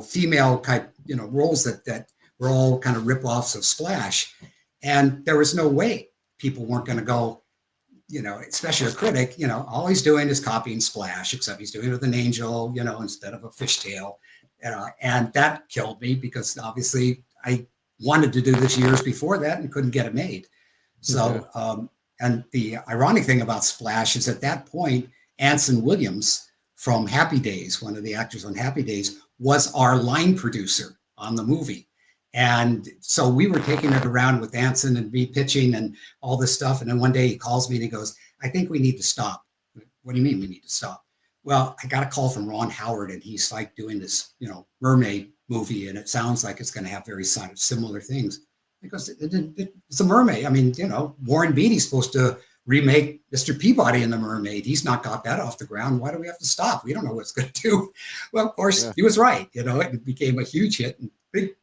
female type, roles that were all kind of rip-offs of Splash. And there was no way people weren't going to go, especially a critic, all he's doing is copying Splash, except he's doing it with an angel, instead of a fishtail. And that killed me because obviously I wanted to do this years before that and couldn't get it made. So, and the ironic thing about Splash is at that point, Anson Williams from Happy Days, one of the actors on Happy Days, was our line producer on the movie. And so we were taking it around with Anson and me pitching and all this stuff. And then one day he calls me and he goes, I think we need to stop. What do you mean we need to stop? Well, I got a call from Ron Howard and he's like doing this, mermaid movie. And it sounds like it's going to have very similar things. Because it's a mermaid. I mean, Warren Beatty's supposed to remake Mr. Peabody in The Mermaid. He's not got that off the ground. Why do we have to stop? We don't know what it's going to do. Well, of course, He was right. It became a huge hit and big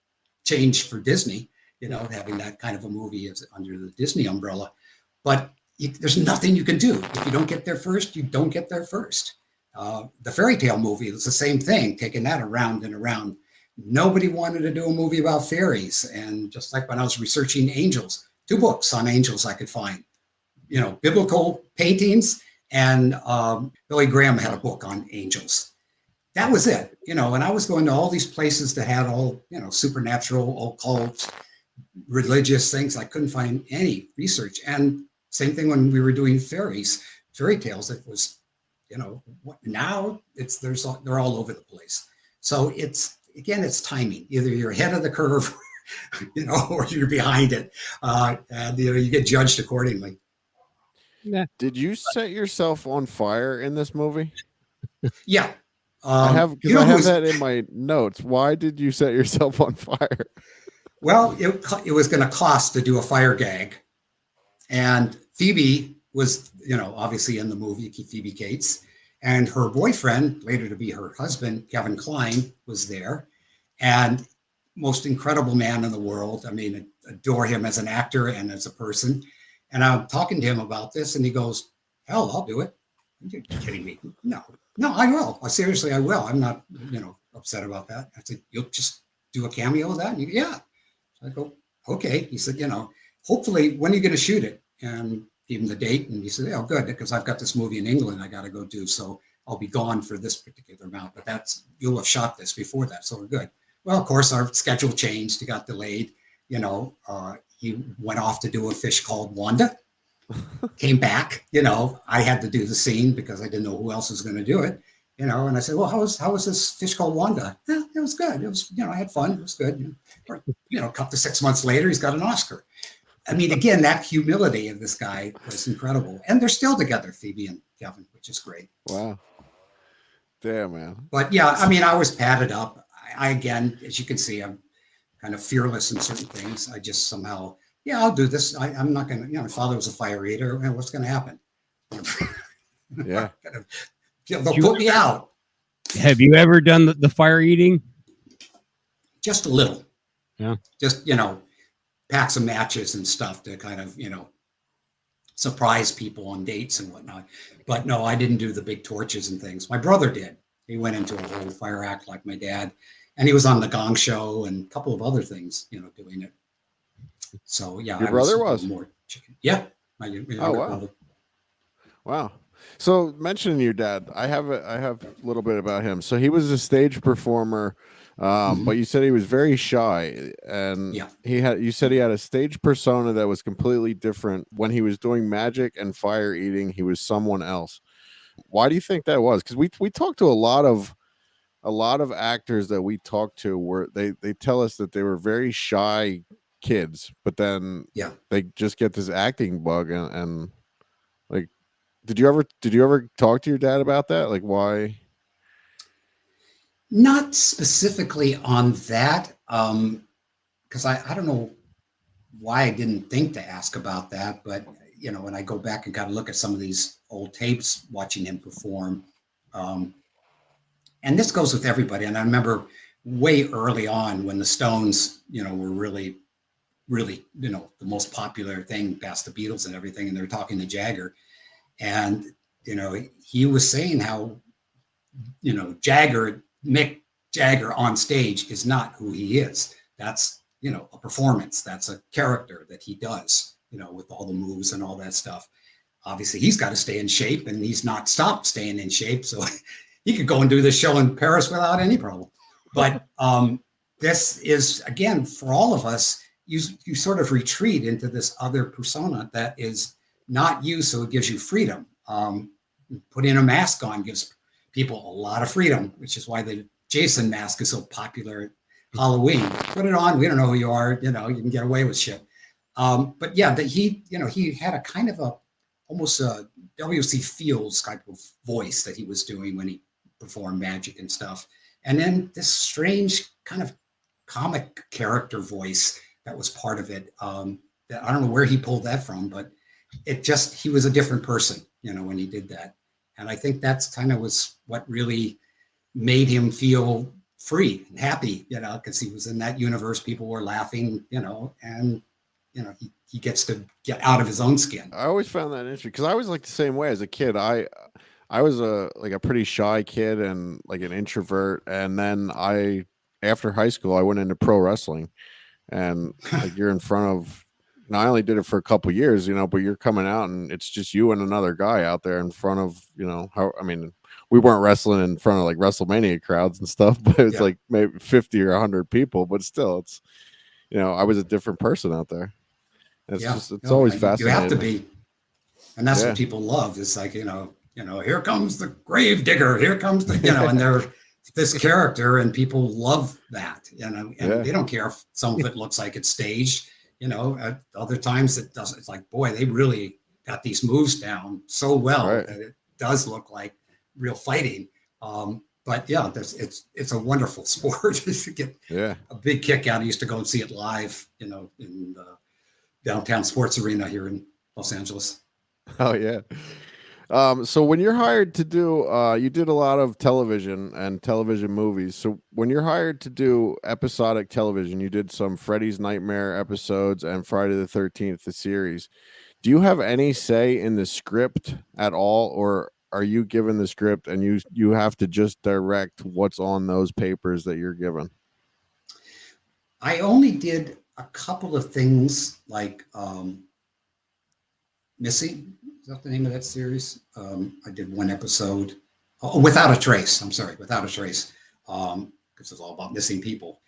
change for Disney, having that kind of a movie under the Disney umbrella. But there's nothing you can do. If you don't get there first, you don't get there first. The fairy tale movie was the same thing, taking that around and around. Nobody wanted to do a movie about fairies. And just like when I was researching angels, 2 books on angels I could find, biblical paintings, and Billy Graham had a book on angels. that was it, and I was going to all these places that had all, supernatural, occult, religious things. I couldn't find any research. And same thing when we were doing fairy tales. It was, now they're all over the place. So it's timing. Either you're ahead of the curve, or you're behind it, and you get judged accordingly. Yeah. Did you set yourself on fire in this movie? Yeah. I have that in my notes. Why did you set yourself on fire? Well, it was going to cost to do a fire gag, and Phoebe was, obviously in the movie, Phoebe Cates, and her boyfriend, later to be her husband, Kevin Kline, was there, and most incredible man in the world. I mean, adore him as an actor and as a person. And I'm talking to him about this, and he goes, "Hell, I'll do it." You're kidding me? No, I will. Seriously, I will. I'm not, upset about that. I said, "You'll just do a cameo of that?" And yeah. So I go, "Okay." He said, "Hopefully, when are you going to shoot it?" And gave him the date, and he said, "Oh, good, because I've got this movie in England I got to go do, so I'll be gone for this particular amount. But you'll have shot this before that, so we're good." Well, of course, our schedule changed. It got delayed. He went off to do A Fish Called Wanda. Came back. I had to do the scene because I didn't know who else was going to do it. And I said, "Well, how was this Fish Called Wanda?" "Yeah, it was good. It was, I had fun. It was good." A couple to 6 months later, he's got an Oscar. I mean, again, that humility of this guy was incredible. And they're still together, Phoebe and Kevin, which is great. Wow. Damn, man. But yeah, I mean, I was padded up. I again, as you can see, I'm kind of fearless in certain things. I just somehow, I'll do this. I'm not going to, my father was a fire eater. And what's going to happen? Yeah. They'll put me out. Have you ever done the fire eating? Just a little. Yeah. Just, pack some matches and stuff to kind of, surprise people on dates and whatnot. But no, I didn't do the big torches and things. My brother did. He went into a whole fire act like my dad, and he was on the Gong Show and a couple of other things, doing it. So yeah, your brother was more chicken. Yeah. My wow. brother. Wow. So mentioning your dad, I have a little bit about him. So he was a stage performer. But you said he was very shy, and you said he had a stage persona that was completely different. When he was doing magic and fire eating, he was someone else. Why do you think that was? Because we talked to a lot of actors that we talked to where they tell us that they were very shy kids, but then they just get this acting bug and like, did you ever talk to your dad about that? Like, why? Not specifically on that, because I don't know why I didn't think to ask about that. But when I go back and kind of look at some of these old tapes, watching him perform, and this goes with everybody. And I remember way early on when the Stones, were really, really, the most popular thing past the Beatles and everything, and they're talking to Jagger, and he was saying how Mick Jagger on stage is not who he is. That's, a performance. That's a character that he does, with all the moves and all that stuff. Obviously, he's got to stay in shape, and he's not stopped staying in shape. So he could go and do this show in Paris without any problem. But this is, again, for all of us, you sort of retreat into this other persona that is not you, so it gives you freedom. Putting a mask on gives people a lot of freedom, which is why the Jason mask is so popular at Halloween. Put it on, we don't know who you are, you can get away with shit. But yeah, he had a kind of almost a W.C. Fields type of voice that he was doing when he performed magic and stuff. And then this strange kind of comic character voice that was part of it. That I don't know where he pulled that from, but he was a different person, when he did that. And I think that's kind of was what really made him feel free and happy, because he was in that universe. People were laughing, and, he gets to get out of his own skin. I always found that interesting because I was like the same way as a kid. I was a pretty shy kid and like an introvert. And then after high school, I went into pro wrestling, and like you're in front of, and I only did it for a couple years, but you're coming out and it's just you and another guy out there in front of, we weren't wrestling in front of like WrestleMania crowds and stuff, but it's Yeah. like maybe 50 or 100 people, but still it's, I was a different person out there. It's Yeah. just, it's No, always you have to fascinating. be. And that's Yeah. what people love. It's like, here comes the grave digger. Here comes the, and they're this character, and people love that, and Yeah. they don't care if some of it looks like it's staged, at other times it doesn't. It's like, boy, they really got these moves down so well Right. that it does look like real fighting. But yeah, it's a wonderful sport. To get Yeah. a big kick out. I used to go and see it live, in the downtown sports arena here in Los Angeles. Oh yeah. So when you're hired to do, you did a lot of television and television movies. So when you're hired to do episodic television, you did some Freddy's Nightmare episodes and Friday the 13th, the series. Do you have any say in the script at all, or are you given the script and you have to just direct what's on those papers that you're given? I only did a couple of things like Missy. Is that the name of that series? I did one episode. Oh, Without a Trace. I'm sorry, Without a Trace. Because it's all about missing people.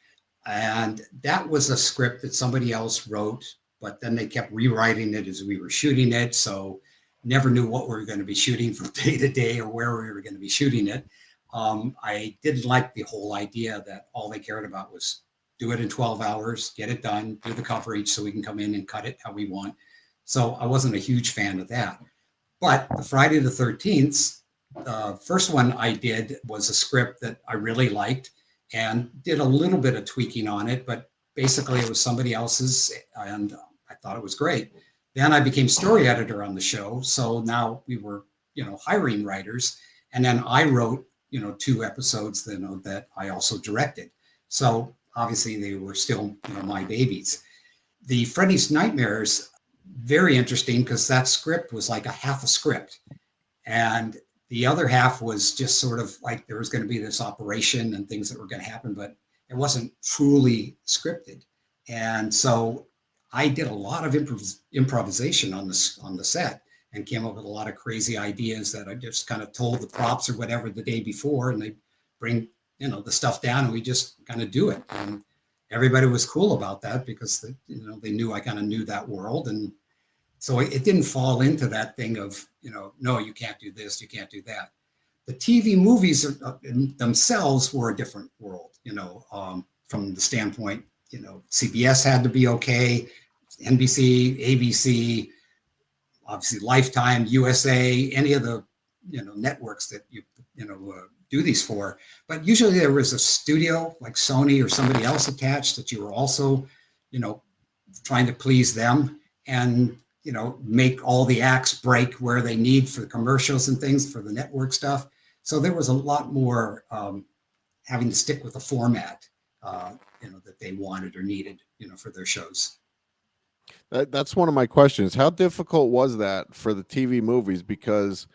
And that was a script that somebody else wrote, but then they kept rewriting it as we were shooting it. So never knew what we were going to be shooting from day to day or where we were going to be shooting it. I didn't like the whole idea that all they cared about was do it in 12 hours, get it done, do the coverage so we can come in and cut it how we want. So I wasn't a huge fan of that. But the Friday the 13th, first one I did was a script that I really liked and did a little bit of tweaking on it, but basically it was somebody else's, and I thought it was great. Then I became story editor on the show. So now we were, hiring writers. And then I wrote, 2 episodes that I also directed. So obviously they were still, my babies. The Freddy's Nightmares, very interesting because that script was like a half a script. And the other half was just sort of like there was going to be this operation and things that were going to happen, but it wasn't truly scripted. And so I did a lot of improvisation on the set and came up with a lot of crazy ideas that I just kind of told the props or whatever the day before, and they bring, the stuff down and we just kind of do it. And everybody was cool about that because they knew I kind of knew that world. And so it didn't fall into that thing of, no, you can't do this, you can't do that. The TV movies themselves were a different world, from the standpoint, CBS had to be okay, NBC, ABC, obviously Lifetime, USA, any of the, networks that you do these for. But usually there was a studio like Sony or somebody else attached that you were also, trying to please them and, make all the acts break where they need for the commercials and things for the network stuff. So there was a lot more having to stick with the format, that they wanted or needed, for their shows. That's one of my questions. How difficult was that for the TV movies? Because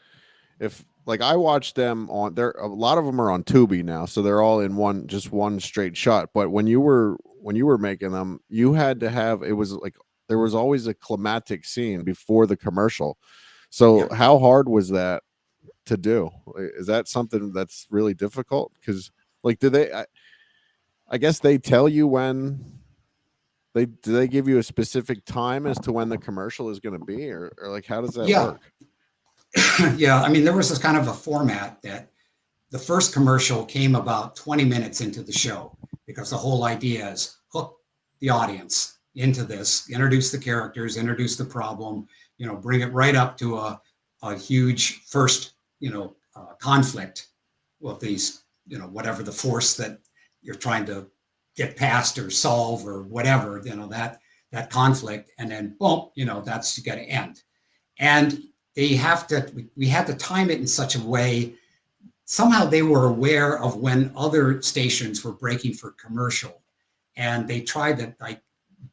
if like I watched them on there, a lot of them are on Tubi now, so they're all in one straight shot. But when you were making them, you had to have, it was like there was always a climactic scene before the commercial. So Yeah. how hard was that to do? Is that something that's really difficult? Because like, do they? I guess they tell you when. Do they give you a specific time as to when the commercial is going to be, or like how does that work? Yeah, I mean, there was this kind of a format that the first commercial came about 20 minutes into the show because the whole idea is hook the audience into this, introduce the characters, introduce the problem, bring it right up to a huge first, conflict with these, whatever the force that you're trying to get past or solve or whatever, that conflict, and then boom, that's got to end. And we had to time it in such a way. Somehow they were aware of when other stations were breaking for commercial, and they tried to like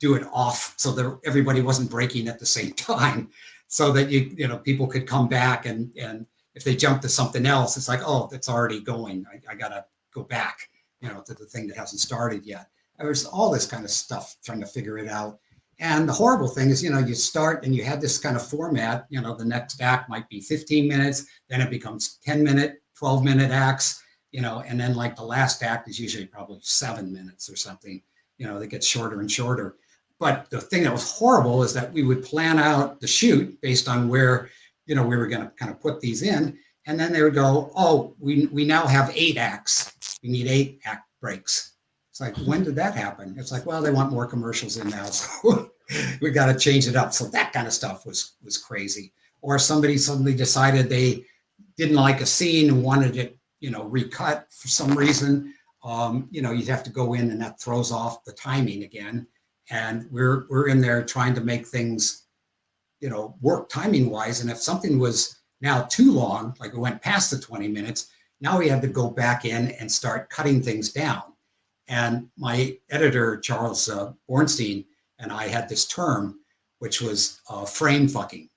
do it off so that everybody wasn't breaking at the same time, so that people could come back and if they jump to something else, it's like, oh, it's already going. I gotta go back, to the thing that hasn't started yet. There's all this kind of stuff trying to figure it out. And the horrible thing is, you start and you have this kind of format, the next act might be 15 minutes, then it becomes 10-minute, 12-minute acts, and then like the last act is usually probably 7 minutes or something, that gets shorter and shorter. But the thing that was horrible is that we would plan out the shoot based on where, we were going to kind of put these in. And then they would go, oh, we now have 8 acts. We need 8 act breaks. It's like, when did that happen? It's like, well, they want more commercials in now, so we got to change it up. So that kind of stuff was crazy. Or somebody suddenly decided they didn't like a scene and wanted it, recut for some reason. You'd have to go in, and that throws off the timing again. And we're in there trying to make things, work timing wise. And if something was now too long, like it went past the 20 minutes, now we had to go back in and start cutting things down. And my editor, Charles Bornstein, and I had this term, which was frame fucking,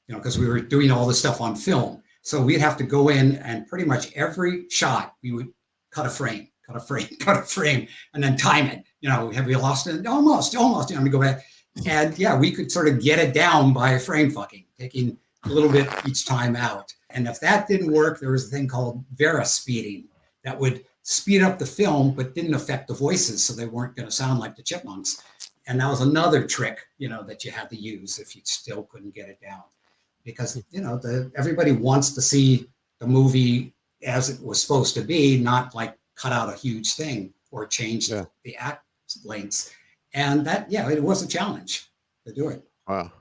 because we were doing all this stuff on film. So we'd have to go in, and pretty much every shot, we would cut a frame, and then time it. Have we lost it? Almost, we go back. And yeah, we could sort of get it down by frame fucking, taking a little bit each time out. And if that didn't work, there was a thing called Vera speeding that would speed up the film, but didn't affect the voices, so they weren't going to sound like the Chipmunks. And that was another trick, that you had to use if you still couldn't get it down. Because, everybody wants to see the movie as it was supposed to be, not like cut out a huge thing or change the act lengths. And that, it was a challenge to do it. Wow.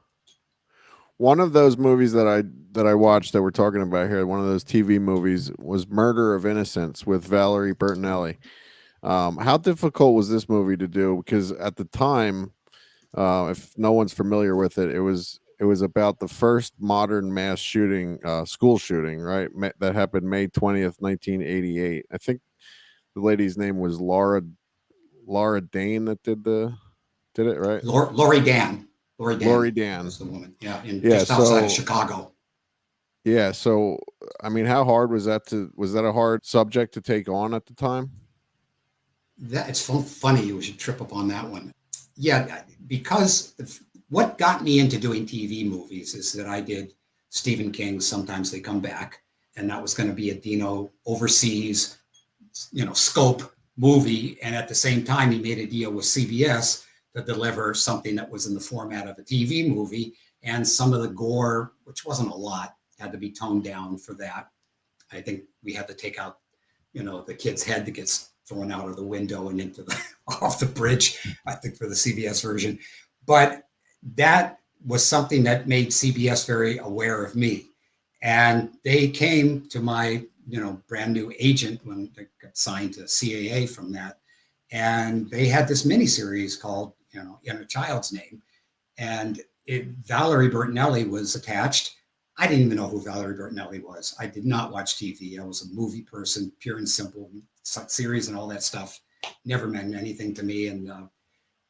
One of those movies that I watched that we're talking about here, one of those TV movies, was Murder of Innocence with Valerie Bertonelli. How difficult was this movie to do? Because at the time, if no one's familiar with it, it was about the first modern mass shooting, school shooting, right? That happened May 20th, 1988. I think the lady's name was Laura Dane that did it, right? Lori Dan. Lori Dan was the woman. Yeah, just outside of Chicago. Yeah. So, I mean, how hard was that a hard subject to take on at the time? It's funny you should trip up on that one. Yeah, because what got me into doing TV movies is that I did Stephen King's Sometimes They Come Back, and that was going to be a Dino overseas, scope movie. And at the same time, he made a deal with CBS to deliver something that was in the format of a TV movie. And some of the gore, which wasn't a lot, had to be toned down for that. I think we had to take out, the kid's head that gets thrown out of the window and into off the bridge, I think, for the CBS version. But that was something that made CBS very aware of me. And they came to my, brand new agent when they got signed to CAA from that. And they had this miniseries called, In a Child's Name. And Valerie Bertonelli was attached. I didn't even know who Valerie Bertonelli was. I did not watch TV. I was a movie person, pure and simple. Series and all that stuff never meant anything to me. And,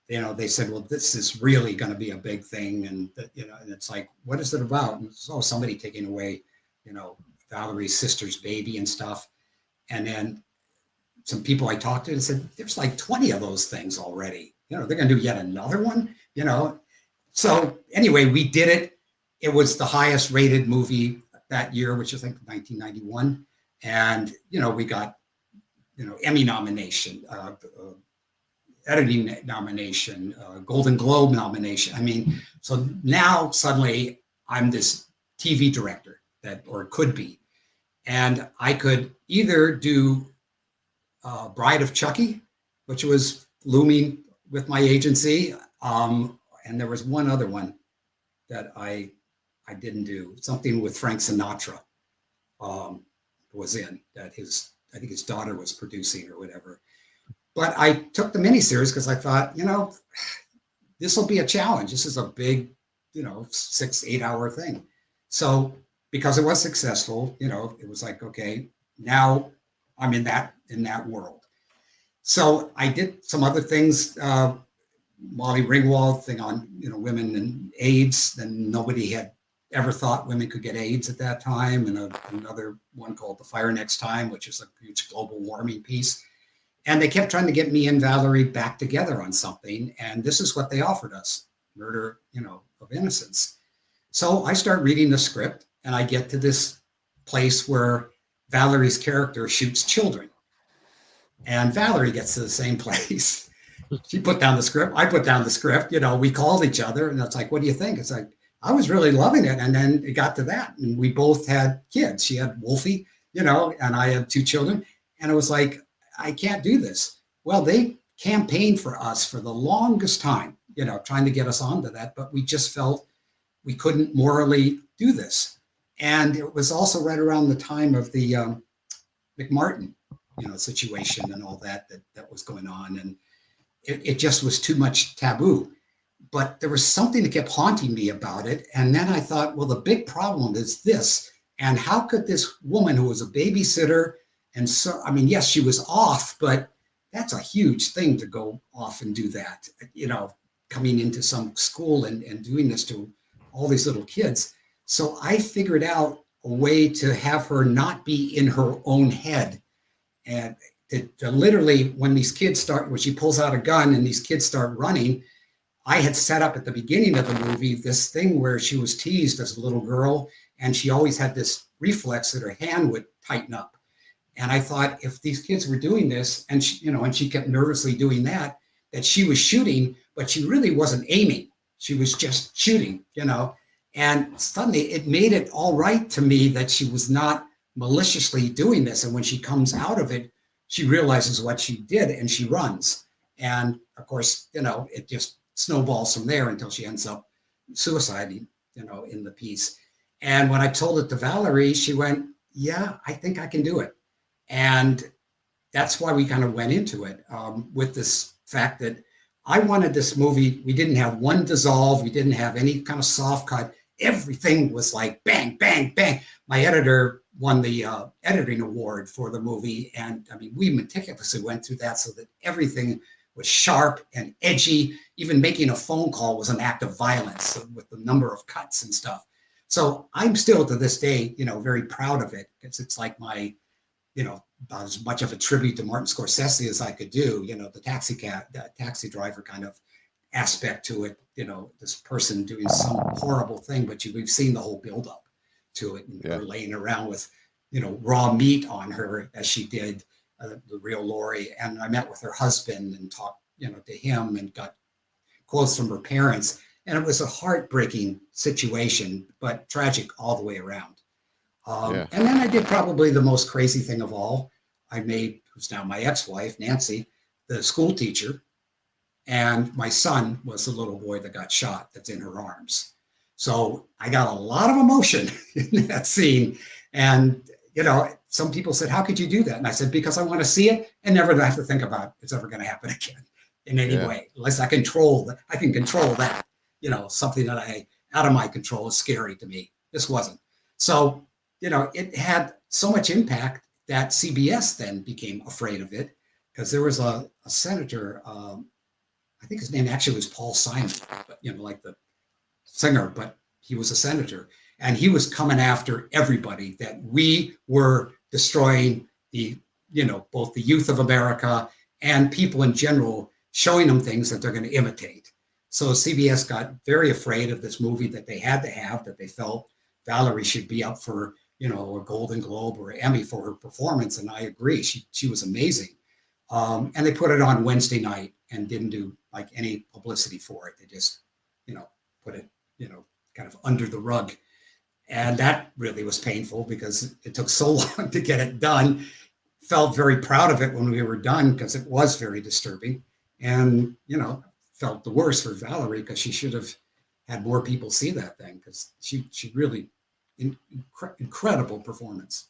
they said, well, this is really going to be a big thing. And, and it's like, what is it about? And it's, somebody taking away, Valerie's sister's baby and stuff. And then some people I talked to said, there's like 20 of those things already. They're going to do yet another one, So anyway, we did it. It was the highest rated movie that year, which is, I think, 1991. And, we got, Emmy nomination, editing nomination, Golden Globe nomination. I mean, so now suddenly I'm this TV director or could be. And I could either do Bride of Chucky, which was looming with my agency. And there was one other one that I didn't do, something with Frank Sinatra was in that I think his daughter was producing or whatever. But I took the miniseries because I thought, this will be a challenge. This is a big, 6-8 hour thing. So because it was successful, it was like, okay, now I'm in that world. So I did some other things, Molly Ringwald thing on, women and AIDS. Then nobody had ever thought women could get AIDS at that time. And another one called The Fire Next Time, which is a huge global warming piece. And they kept trying to get me and Valerie back together on something. And this is what they offered us, Murder, of Innocence. So I start reading the script and I get to this place where Valerie's character shoots children. And Valerie gets to the same place. She put down the script. I put down the script. We called each other, and it's like, what do you think? It's like, I was really loving it. And then it got to that. And we both had kids. She had Wolfie, and I had 2 children. And it was like, I can't do this. Well, they campaigned for us for the longest time, trying to get us onto that. But we just felt we couldn't morally do this. And it was also right around the time of the McMartin, situation and all that was going on. And it just was too much taboo. But there was something that kept haunting me about it. And then I thought, well, the big problem is this. And how could this woman who was a babysitter, and so, I mean, yes, she was off, but that's a huge thing to go off and do that, coming into some school and doing this to all these little kids. So I figured out a way to have her not be in her own head. And to literally, when she pulls out a gun and these kids start running, I had set up at the beginning of the movie this thing where she was teased as a little girl, and she always had this reflex that her hand would tighten up. And I thought, if these kids were doing this, and she kept nervously doing that she was shooting, but she really wasn't aiming. She was just shooting, And suddenly it made it all right to me that she was not maliciously doing this. And when she comes out of it, she realizes what she did and she runs. And of course, it just snowballs from there until she ends up suiciding, in the piece. And when I told it to Valerie, she went, yeah, I think I can do it. And that's why we kind of went into it with this fact that I wanted this movie. We didn't have one dissolve. We didn't have any kind of soft cut. Everything was like bang, bang, bang. My editor won the editing award for the movie. And I mean, we meticulously went through that so that everything was sharp and edgy. Even making a phone call was an act of violence with the number of cuts and stuff. So I'm still to this day, very proud of it, because it's like my, about as much of a tribute to Martin Scorsese as I could do, the taxi driver kind of aspect to it, this person doing some horrible thing, but we've seen the whole buildup to it, and her laying around with, raw meat on her as she did the real Lori. And I met with her husband and talked, to him, and got quotes from her parents. And it was a heartbreaking situation, but tragic all the way around. And then I did probably the most crazy thing of all. I made, who's now my ex-wife, Nancy, the school teacher. And my son was the little boy that got shot that's in her arms. So I got a lot of emotion in that scene. And, some people said, how could you do that? And I said, because I want to see it and never have to think about it's ever going to happen again in any way, unless I can control that. Something that out of my control is scary to me. This wasn't. So, it had so much impact that CBS then became afraid of it, because there was a senator, I think his name actually was Paul Simon, but, like the singer, but he was a senator. And he was coming after everybody, that we were destroying both the youth of America and people in general, showing them things that they're going to imitate. So CBS got very afraid of this movie that they had to have, that they felt Valerie should be up for, a Golden Globe or Emmy for her performance. And I agree, she was amazing. And they put it on Wednesday night and didn't do like any publicity for it. They just, put it, kind of under the rug. And that really was painful, because it took so long to get it done. Felt very proud of it when we were done, because it was very disturbing. And, felt the worst for Valerie, because she should have had more people see that thing, because she really incredible performance.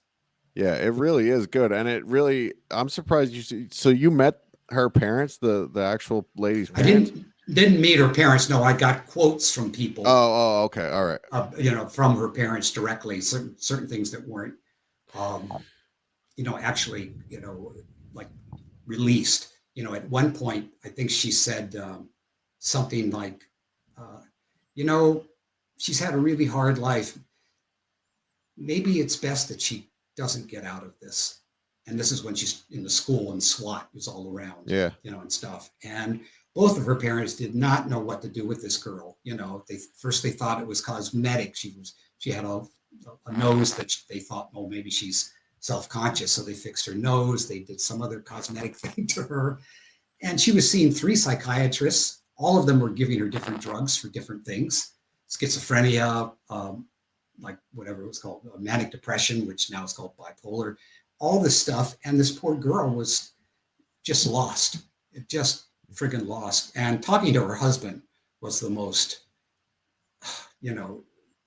Yeah, it really is good. And it really, I'm surprised so you met her parents, the actual lady's parents? I didn't meet her parents. No, I got quotes from people. Oh, okay. All right. From her parents directly, certain things that weren't, actually, like released. At one point, I think she said something like, she's had a really hard life. Maybe it's best that she doesn't get out of this. And this is when she's in the school, and SWAT was all around, and stuff. And both of her parents did not know what to do with this girl. They thought it was cosmetic. She had a nose that they thought, maybe she's self-conscious. So they fixed her nose. They did some other cosmetic thing to her. And she was seeing 3 psychiatrists. All of them were giving her different drugs for different things. Schizophrenia, like whatever it was called, manic depression, which now is called bipolar, all this stuff. And this poor girl was just lost, just friggin' lost. And talking to her husband was the most,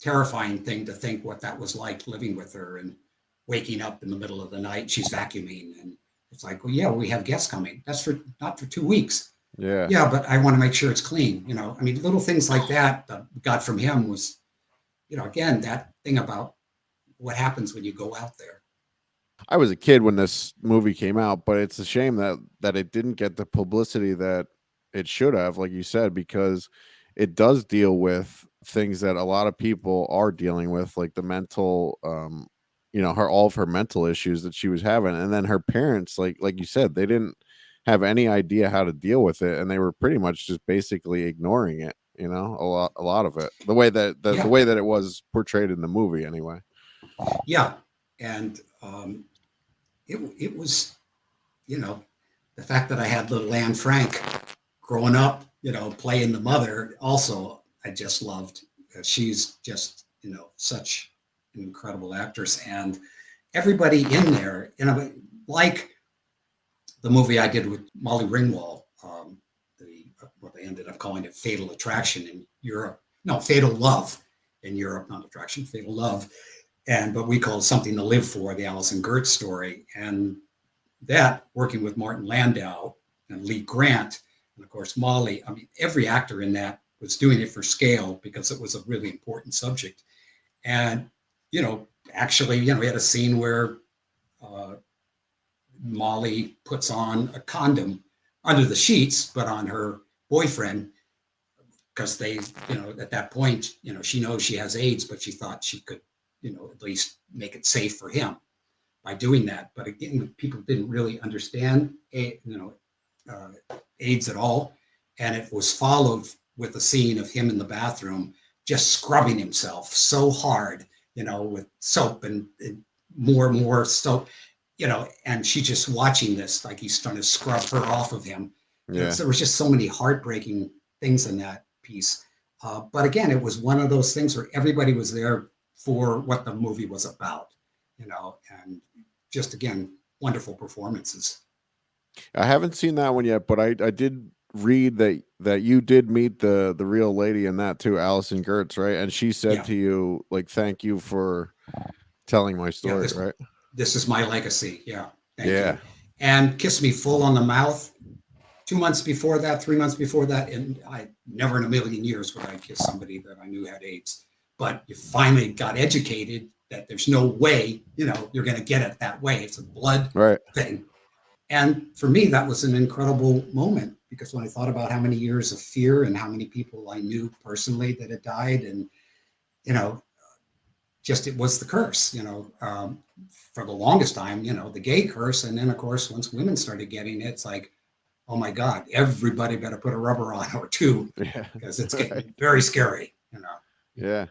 terrifying thing to think what that was like, living with her and waking up in the middle of the night. She's vacuuming. And it's like, well, yeah, we have guests coming. That's not for 2 weeks. Yeah. Yeah, but I want to make sure it's clean. Little things like that got from him was, again, that thing about what happens when you go out there. I was a kid when this movie came out, but it's a shame that it didn't get the publicity that it should have, like you said, because it does deal with things that a lot of people are dealing with, like the mental, all of her mental issues that she was having. And then her parents, like you said, they didn't have any idea how to deal with it. And they were pretty much just basically ignoring it, a lot of it, the way that the way that it was portrayed in the movie anyway. Yeah. And it was, the fact that I had little Anne Frank growing up, playing the mother also, I just loved. She's just, such an incredible actress. And everybody in there, like the movie I did with Molly Ringwald, what they ended up calling it Fatal Attraction in Europe. No, Fatal Love in Europe, not Attraction, Fatal Love. But we called Something to Live For, the Alison Gertz story. And that, working with Martin Landau and Lee Grant, and of course, Molly, every actor in that was doing it for scale because it was a really important subject. And, actually, we had a scene where Molly puts on a condom under the sheets, but on her boyfriend, because they, at that point, she knows she has AIDS, but she thought she could, at least make it safe for him by doing that. But again, people didn't really understand, AIDS at all. And it was followed with a scene of him in the bathroom, just scrubbing himself so hard, with soap and more and more soap, and she just watching this, like he's trying to scrub her off of him. Yeah. So there was just so many heartbreaking things in that piece. But again, it was one of those things where everybody was there for what the movie was about, and just, again, wonderful performances. I haven't seen that one yet, but I did read that you did meet the real lady in that too, Alison Gertz, right? And she said to you, like, thank you for telling my story, right? This is my legacy. Yeah. Thank you. And kissed me full on the mouth 2 months before that, 3 months before that. And I never in a million years would I kiss somebody that I knew had AIDS. But you finally got educated that there's no way, you're going to get it that way. It's a blood thing. And for me, that was an incredible moment, because when I thought about how many years of fear and how many people I knew personally that had died, and, just it was the curse, for the longest time, the gay curse. And then, of course, once women started getting it, it's like, oh my God, everybody better put a rubber on or two, because it's getting very scary, Yeah.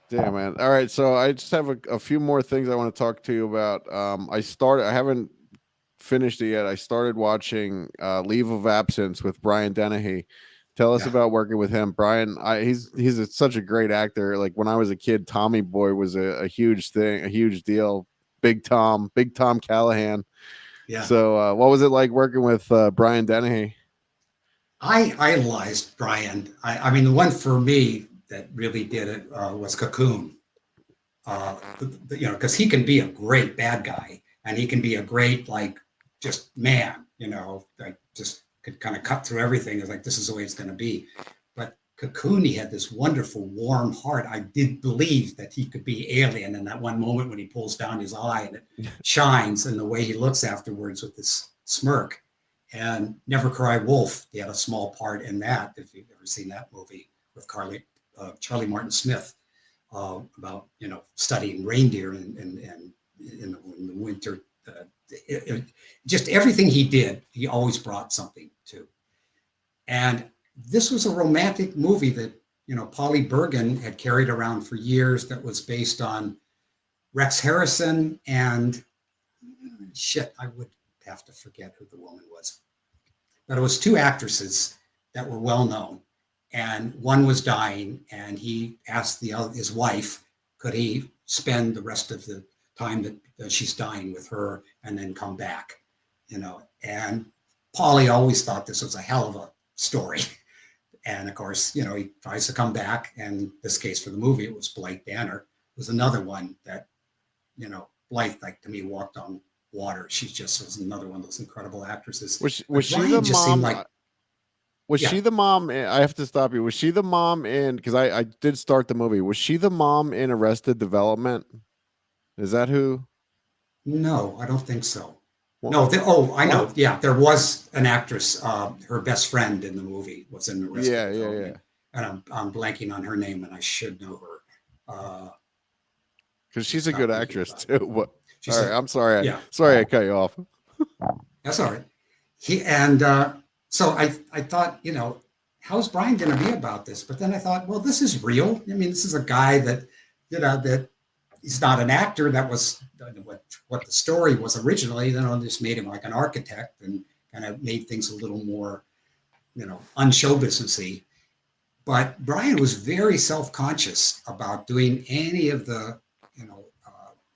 Damn, man. All right. So I just have a few more things I want to talk to you about. I haven't finished it yet. I started watching Leave of Absence with Brian Dennehy. Tell us about working with him. Brian, he's such a great actor. Like, when I was a kid, Tommy Boy was a huge thing, a huge deal. Big Tom Callahan. Yeah. So what was it like working with Brian Dennehy? I idolized Brian. I mean, the one for me that really did it was Cocoon. Because he can be a great bad guy, and he can be a great, like, just man, like, just could kind of cut through everything. It's like, this is the way it's going to be. But Cocoon, he had this wonderful, warm heart. I did believe that he could be alien in that one moment when he pulls down his eye and it shines, and the way he looks afterwards with this smirk. And Never Cry Wolf, he had a small part in that, if you've ever seen that movie with Charlie Martin Smith, about, studying reindeer and in the winter. Just everything he did, he always brought something to. And this was a romantic movie that, Polly Bergen had carried around for years, that was based on Rex Harrison and shit, I would have to forget who the woman was. But it was two actresses that were well known. And one was dying, and he asked his wife, could he spend the rest of the time that she's dying with her and then come back, you know? And Paulie always thought this was a hell of a story. And of course, you know, he tries to come back. And in this case for the movie, it was Blythe Danner. It was another one that, you know, Blythe, like to me, walked on water. She just was another one of those incredible actresses. Was she the mom? Was she the mom? I have to stop you. Was she the mom in? Because I did start the movie. Was she the mom in Arrested Development? Is that who? No, I don't think so. Well, no. I know. Yeah, there was an actress. Her best friend in the movie was in Arrested Development. Yeah. And I'm blanking on her name, and I should know her. Because she's a good actress too. All right, I'm sorry. Sorry, I cut you off. That's all right. So I thought, you know, how's Brian going to be about this? But then I thought, well, this is real. I mean, this is a guy that, you know, that he's not an actor. That was what the story was originally. Then I just made him like an architect and kind of made things a little more, you know, unshow businessy. But Brian was very self-conscious about doing any of the, you know,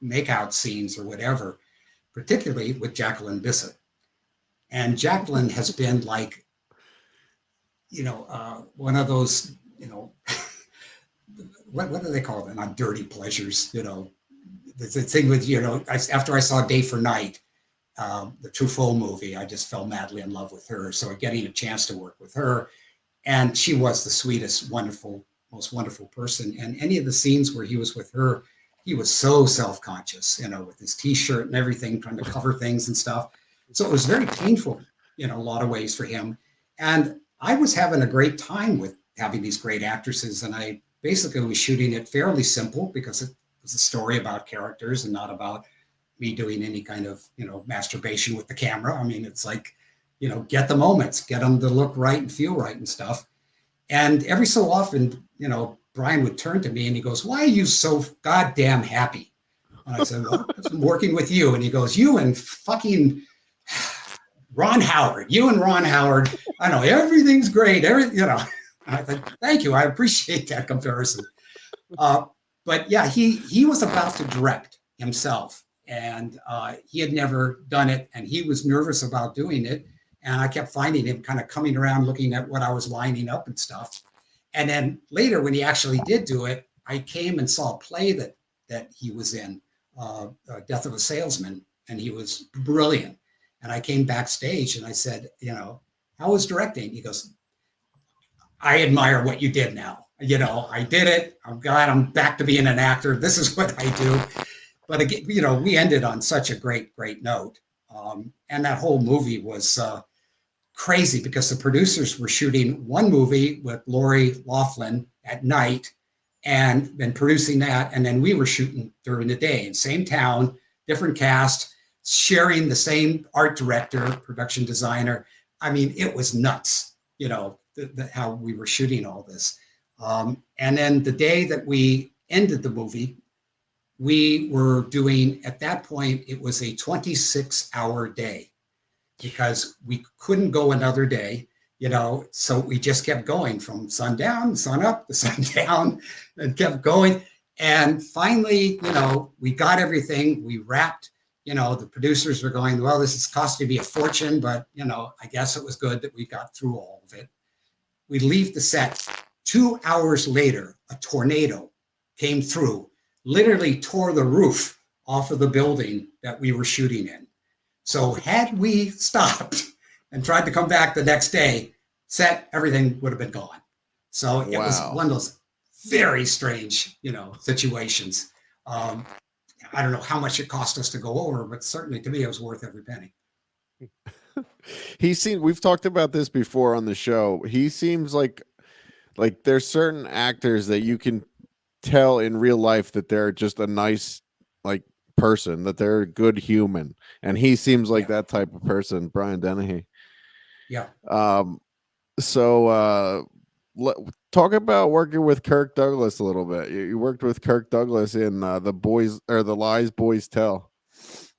makeout scenes or whatever, particularly with Jacqueline Bisset. And Jacqueline has been like, you know, one of those, you know, what do they call them? Not dirty pleasures, you know. The thing with, you know, after I saw Day for Night, the Truffaut movie, I just fell madly in love with her. So getting a chance to work with her, and she was the sweetest, wonderful, most wonderful person. And any of the scenes where he was with her, he was so self-conscious, you know, with his T-shirt and everything, trying to cover things and stuff. So it was very painful, you know, a lot of ways for him. And I was having a great time with having these great actresses. And I basically was shooting it fairly simple because it was a story about characters and not about me doing any kind of, you know, masturbation with the camera. I mean, it's like, you know, get the moments, get them to look right and feel right and stuff. And every so often, you know, Brian would turn to me and he goes, "Why are you so goddamn happy?" And I said, "Well, because I'm working with you." And he goes, "You and fucking Ron Howard, you and Ron Howard, I know everything's great." You know, and I said, "Thank you. I appreciate that comparison." But yeah, he was about to direct himself, and he had never done it, and he was nervous about doing it. And I kept finding him kind of coming around looking at what I was lining up and stuff. And then later, when he actually did do it, I came and saw a play that he was in, Death of a Salesman, and he was brilliant. And I came backstage and I said, you know, "How was directing?" He goes, "I admire what you did now. You know, I did it. I'm glad I'm back to being an actor. This is what I do." But again, you know, we ended on such a great note. And that whole movie was crazy because the producers were shooting one movie with Valerie Bertonelli at night and then producing that. And then we were shooting during the day in same town, different cast, sharing the same art director, production designer. I mean, it was nuts, you know, how we were shooting all this. And then the day that we ended the movie, we were doing, at that point, it was a 26-hour day because we couldn't go another day, you know, so we just kept going from sundown, sun up, the sun down, and kept going. And finally, you know, we got everything, we wrapped. You know, the producers were going, "Well, this is costing me a fortune, but, you know, I guess it was good that we got through all of it." We leave the set. 2 hours later, a tornado came through, literally tore the roof off of the building that we were shooting in. So had we stopped and tried to come back the next day, everything would have been gone. So it was one of those very strange, you know, situations. I don't know how much it cost us to go over, but certainly to me, it was worth every penny. We've talked about this before on the show. He seems like there's certain actors that you can tell in real life that they're just a nice, like, person, that they're a good human. And he seems like that type of person, Brian Dennehy. Yeah. So talk about working with Kirk Douglas a little bit. You worked with Kirk Douglas in the boys or the Lies Boys Tell.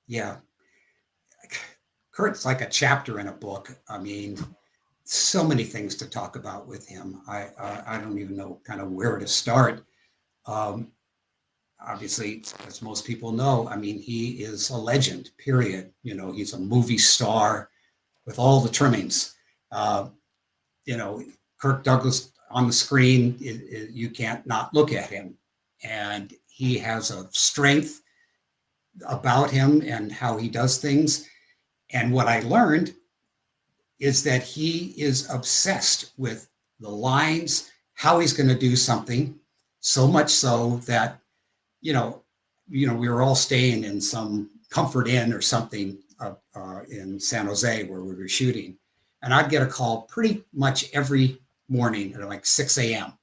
Yeah. Kurt's like a chapter in a book. I mean, so many things to talk about with him. I don't even know kind of where to start. Obviously, as most people know, I mean, he is a legend, period. You know, he's a movie star with all the trimmings. You know, Kirk Douglas on the screen, you can't not look at him. And he has a strength about him and how he does things. And what I learned is that he is obsessed with the lines, how he's going to do something, so much so that, you know, we were all staying in some Comfort Inn or something in San Jose where we were shooting. And I'd get a call pretty much every morning at like 6 a.m.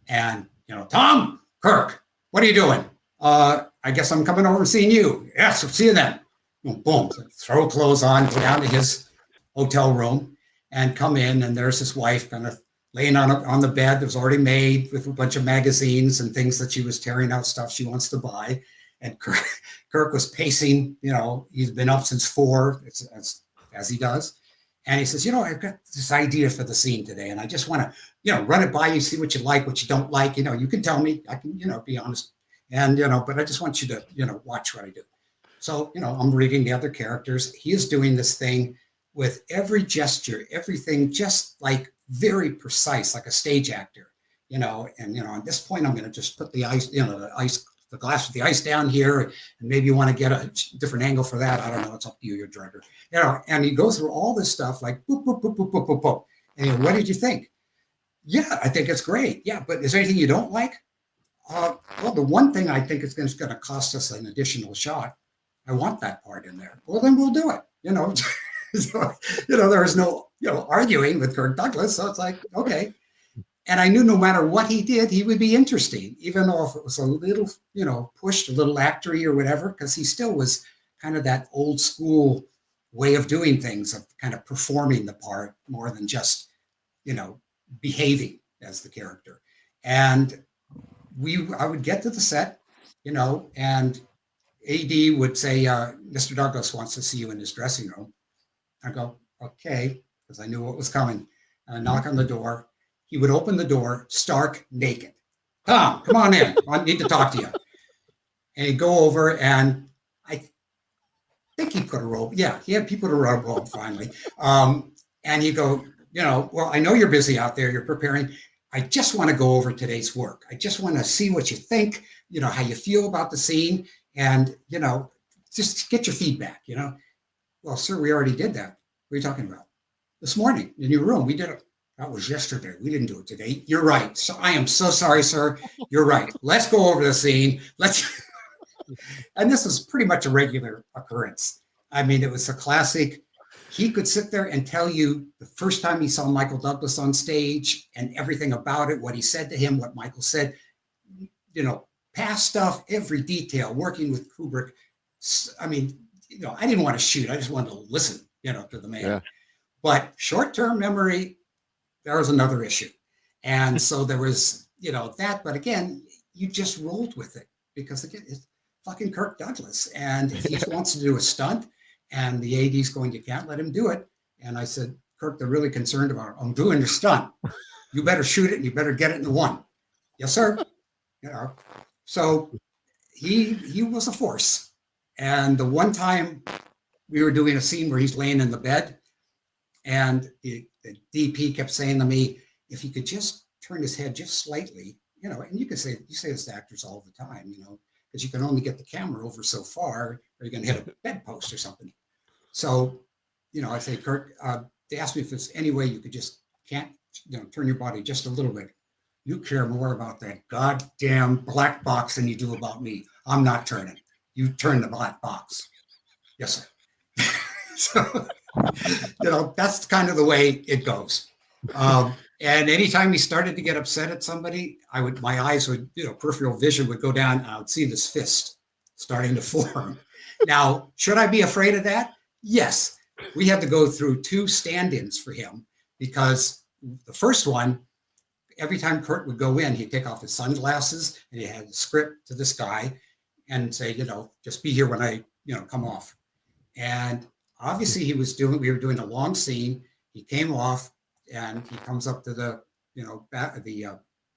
And, you know, Tom, Kirk, what are you doing? I guess I'm coming over and seeing you. Yes, I'll see you then. Boom, throw clothes on, go down to his hotel room and come in. And there's his wife kind of laying on the bed that was already made with a bunch of magazines and things that she was tearing out, stuff she wants to buy. And Kirk was pacing, you know, he's been up since 4, as he does. And he says, you know, I've got this idea for the scene today. And I just want to, you know, run it by you, see what you like, what you don't like. You know, you can tell me, I can, you know, be honest. And, you know, but I just want you to, you know, watch what I do. So, you know, I'm reading the other characters. He is doing this thing with every gesture, everything just like very precise, like a stage actor, you know. And, you know, at this point, I'm going to just put the ice, you know, the glass with the ice down here. And maybe you want to get a different angle for that. I don't know. It's up to you, your director. You know, and he goes through all this stuff like boop, boop, boop, boop, boop, boop, boop. And you know, what did you think? Yeah, I think it's great. Yeah, but is there anything you don't like? Well, the one thing I think is going to cost us an additional shot. I want that part in there. Well, then we'll do it. You know, so, you know, there was no, you know, arguing with Kirk Douglas. So it's like, okay. And I knew no matter what he did, he would be interesting, even though if it was a little, you know, pushed, a little actory or whatever, because he still was kind of that old school way of doing things, of kind of performing the part more than just, you know, behaving as the character. And I would get to the set, you know, and AD would say, Mr. Douglas wants to see you in his dressing room. I go, okay, because I knew what was coming. And I knock on the door. He would open the door, stark naked. Tom, come on in. I need to talk to you. And he'd go over, and I think he put a robe. Yeah, he put a robe finally. And you go, you know, well, I know you're busy out there. You're preparing. I just want to go over today's work. I just want to see what you think, you know, how you feel about the scene. And, you know, just get your feedback, you know. Well, sir, we already did that. What are you talking about? This morning in your room, we did it. That was yesterday. We didn't do it today. You're right. So I am so sorry, sir. You're right. Let's go over the scene. And this was pretty much a regular occurrence. I mean, it was a classic. He could sit there and tell you the first time he saw Michael Douglas on stage and everything about it, what he said to him, what Michael said, you know, past stuff, every detail, working with Kubrick. I mean, you know, I didn't want to shoot. I just wanted to listen, you know, to the man. Yeah. But short-term memory, there was another issue. And so there was, you know, that. But again, you just rolled with it because, again, it's fucking Kirk Douglas. And if he wants to do a stunt and the AD's going, you can't let him do it. And I said, Kirk, they're really concerned about it. I'm doing the stunt. You better shoot it and you better get it in the one. Yes, sir. You know. So he was a force. And the one time we were doing a scene where he's laying in the bed and the DP kept saying to me, if he could just turn his head just slightly, you know, and you say this to actors all the time, you know, because you can only get the camera over so far or you're going to hit a bedpost or something. So, you know, I say, Kirk, they asked me if there's any way you could just turn your body just a little bit. You care more about that goddamn black box than you do about me. I'm not turning. You turn the black box. Yes, sir. So, you know, that's kind of the way it goes. And anytime he started to get upset at somebody, my eyes would, you know, peripheral vision would go down and I would see this fist starting to form. Now, should I be afraid of that? Yes. We had to go through 2 stand-ins for him because the first one, every time Kurt would go in, he'd take off his sunglasses and he had a script to this guy and say, just be here when I, come off. And obviously we were doing a long scene. He came off and he comes up to the,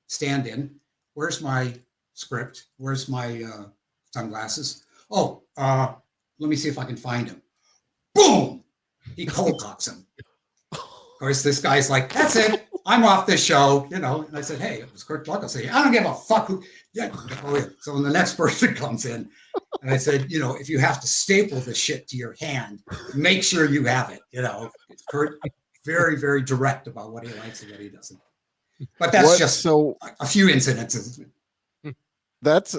stand-in. Where's my script? Where's my sunglasses? Oh, let me see if I can find him. Boom! He cold cocks him. Of course, this guy's like, that's it. I'm off this show, And I said, hey, it was Kirk Douglas. I said, I don't give a fuck who. Yeah. So when the next person comes in, and I said, if you have to staple the shit to your hand, make sure you have it. Kurt, very, very direct about what he likes and what he doesn't. But that's just a few incidences. That's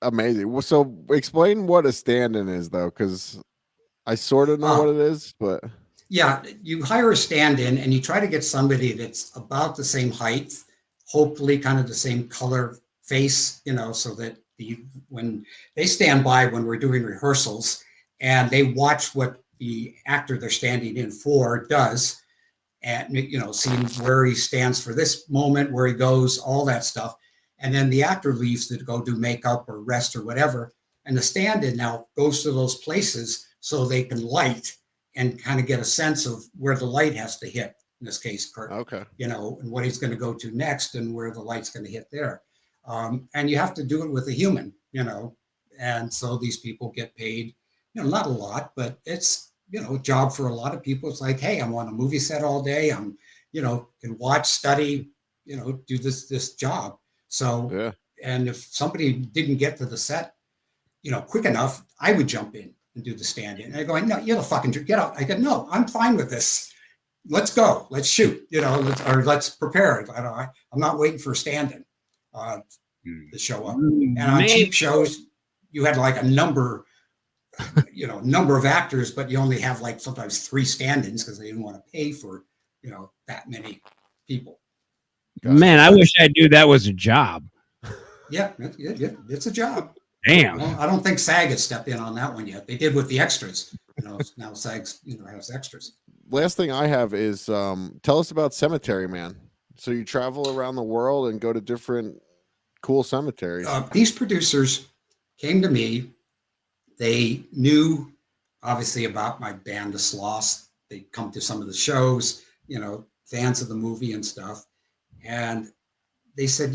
amazing. So explain what a stand-in is, though, because I sort of know what it is, but yeah, you hire a stand-in and you try to get somebody that's about the same height, hopefully kind of the same color face, so that when they stand by when we're doing rehearsals and they watch what the actor they're standing in for does, and seeing where he stands for this moment, where he goes, all that stuff. And then the actor leaves to go do makeup or rest or whatever. And the stand-in now goes to those places so they can light and kind of get a sense of where the light has to hit. In this case, Kurt, okay, and what he's going to go to next and where the light's going to hit there. And you have to do it with a human, and so these people get paid, not a lot, but it's, a job for a lot of people. It's like, hey, I'm on a movie set all day. I'm, can watch, study, do this job. So, yeah. And if somebody didn't get to the set, quick enough, I would jump in and do the stand-in. And they're going, no, you're the fucking, get out. I go, no, I'm fine with this. Let's go. Let's shoot, let's prepare. I'm not waiting for a stand-in to show up. And on cheap shows, you had like a number of actors, but you only have like sometimes 3 stand-ins because they didn't want to pay for, that many people. Man, I wish I knew that was a job. Yeah, it's a job. Damn. Well, I don't think SAG has stepped in on that one yet. They did with the extras. Now SAG's has extras. Last thing I have is tell us about Cemetery Man. So you travel around the world and go to different cool cemeteries. These producers came to me. They knew obviously about my band, The Sloss. They come to some of the shows, fans of the movie and stuff. And they said,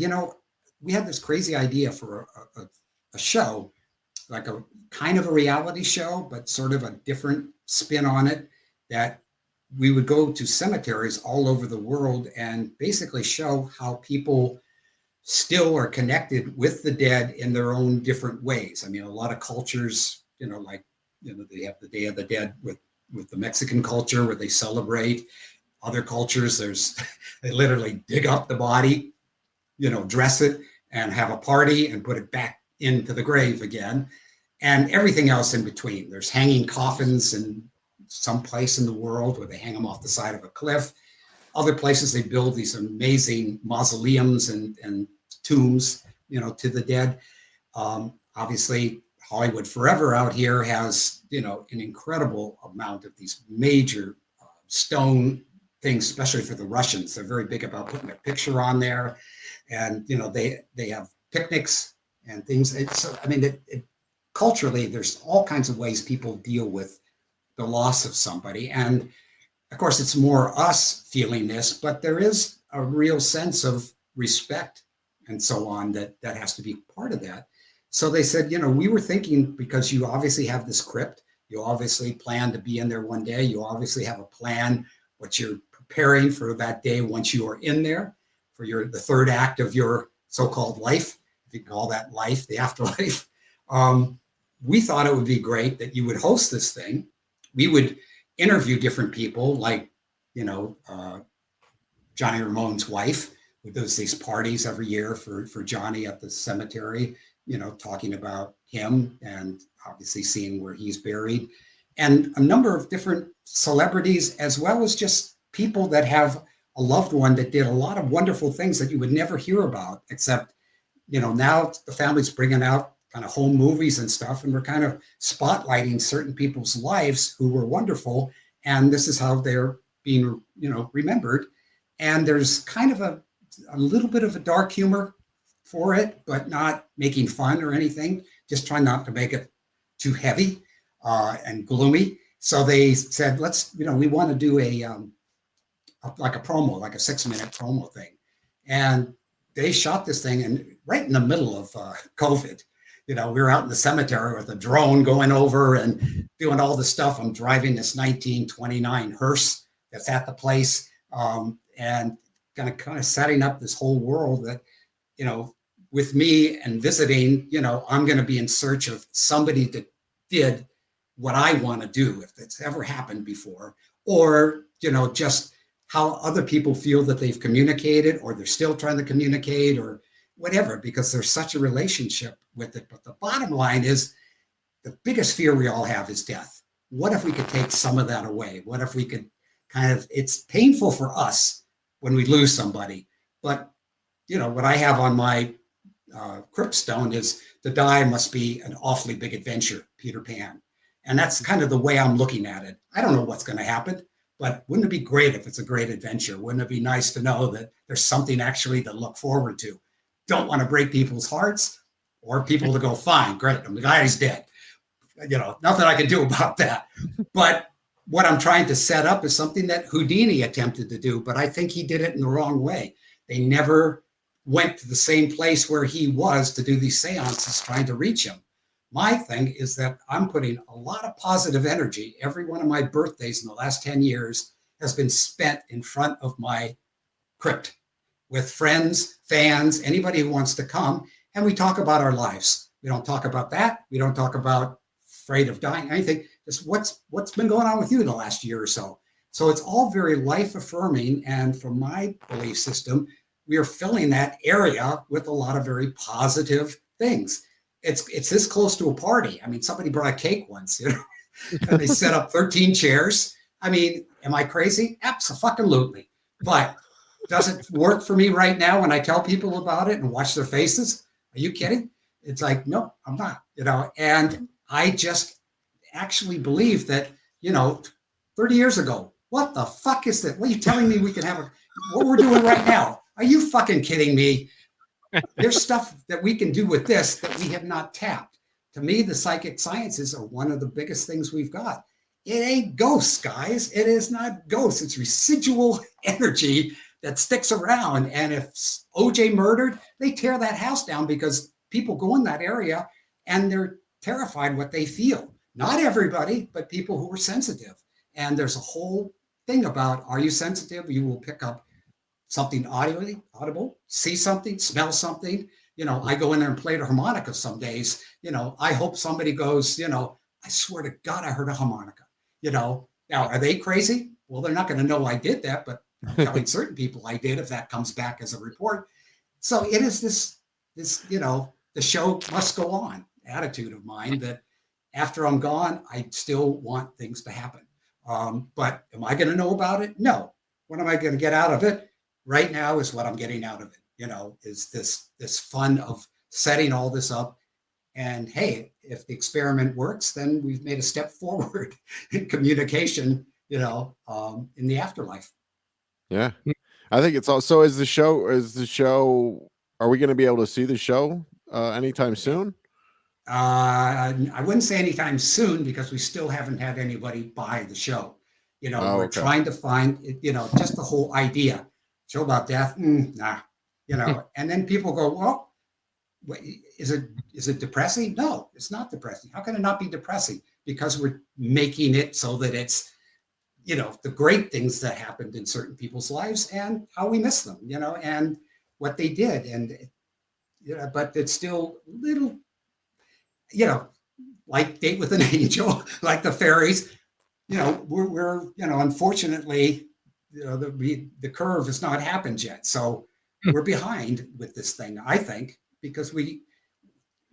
we had this crazy idea for a show, like a kind of a reality show, but sort of a different spin on it, that we would go to cemeteries all over the world and basically show how people still are connected with the dead in their own different ways. I mean, a lot of cultures, they have the Day of the Dead with the Mexican culture where they celebrate. Other cultures, they literally dig up the body, dress it and have a party and put it back into the grave again, and everything else in between. There's hanging coffins in some place in the world where they hang them off the side of a cliff. Other places they build these amazing mausoleums and tombs, to the dead. Obviously, Hollywood Forever out here has, an incredible amount of these major stone things, especially for the Russians. They're very big about putting a picture on there, and they have picnics and things. Culturally, there's all kinds of ways people deal with the loss of somebody, and of course, it's more us feeling this, but there is a real sense of respect and so on that has to be part of that. So they said, we were thinking, because you obviously have this crypt, you obviously plan to be in there one day, you obviously have a plan, what you're preparing for that day once you are in there, for the third act of your so-called life, if you call that life, the afterlife. We thought it would be great that you would host this thing. We would interview different people, like, Johnny Ramone's wife, who does these parties every year for Johnny at the cemetery, talking about him and obviously seeing where he's buried, and a number of different celebrities, as well as just people that have a loved one that did a lot of wonderful things that you would never hear about, except, now the family's bringing out kind of home movies and stuff, and we're kind of spotlighting certain people's lives who were wonderful, and this is how they're being, remembered. And there's kind of a a little bit of a dark humor for it, but not making fun or anything. Just trying not to make it too heavy and gloomy. So they said, let's, we want to do like a promo, like a 6-minute promo thing. And they shot this thing, and right in the middle of COVID, we were out in the cemetery with a drone going over and doing all the stuff. I'm driving this 1929 hearse that's at the place, and kind of setting up this whole world that, with me and visiting, I'm going to be in search of somebody that did what I want to do, if it's ever happened before, or, just how other people feel that they've communicated, or they're still trying to communicate, or whatever, because there's such a relationship with it. But the bottom line is, the biggest fear we all have is death. What if we could take some of that away? What if we could it's painful for us when we lose somebody, but what I have on my crypt stone is, to die must be an awfully big adventure, Peter Pan. And that's kind of the way I'm looking at it. I don't know what's going to happen, but wouldn't it be great if it's a great adventure? Wouldn't it be nice to know that there's something actually to look forward to? Don't want to break people's hearts, or people to go, fine, great, the guy's dead. Nothing I can do about that. But what I'm trying to set up is something that Houdini attempted to do, but I think he did it in the wrong way. They never went to the same place where he was to do these seances trying to reach him. My thing is that I'm putting a lot of positive energy. Every one of my birthdays in the last 10 years has been spent in front of my crypt with friends, fans, anybody who wants to come. And we talk about our lives. We don't talk about that. We don't talk about afraid of dying, anything. Just what's been going on with you in the last year or so. So it's all very life affirming. And from my belief system, we are filling that area with a lot of very positive things. It's this close to a party. I mean, somebody brought a cake once, and they set up 13 chairs. I mean, am I crazy? Absolutely. But does it work for me right now when I tell people about it and watch their faces? Are you kidding? It's like, no, I'm not, and I just actually believe that, 30 years ago, what the fuck is that? What are you telling me we can have what we're doing right now? Are you fucking kidding me? There's stuff that we can do with this that we have not tapped. To me, the psychic sciences are one of the biggest things we've got. It ain't ghosts, guys. It is not ghosts. It's residual energy that sticks around. And if OJ murdered, they tear that house down because people go in that area and they're terrified what they feel. Not everybody, but people who are sensitive. And there's a whole thing about, are you sensitive? You will pick up something audible, see something, smell something. I go in there and play the harmonica some days. I hope somebody goes, I swear to God, I heard a harmonica. Now, are they crazy? Well, they're not going to know I did that, but I'm telling certain people I did if that comes back as a report. So it is this, the show must go on attitude of mine that after I'm gone, I still want things to happen. But am I going to know about it? No. What am I going to get out of it? Right now is what I'm getting out of it, is this fun of setting all this up. And hey, if the experiment works, then we've made a step forward in communication, in the afterlife. Yeah. I think it's also, are we going to be able to see the show anytime soon? I wouldn't say anytime soon, because we still haven't had anybody buy the show. We're trying to find, just the whole idea. Show about death? Nah, and then people go, well, is it depressing? No, it's not depressing. How can it not be depressing? Because we're making it so that it's, the great things that happened in certain people's lives and how we miss them, and what they did. And, but it's still little, like Date with an Angel, like the fairies, we're unfortunately, the curve has not happened yet. So we're behind with this thing, I think, because we're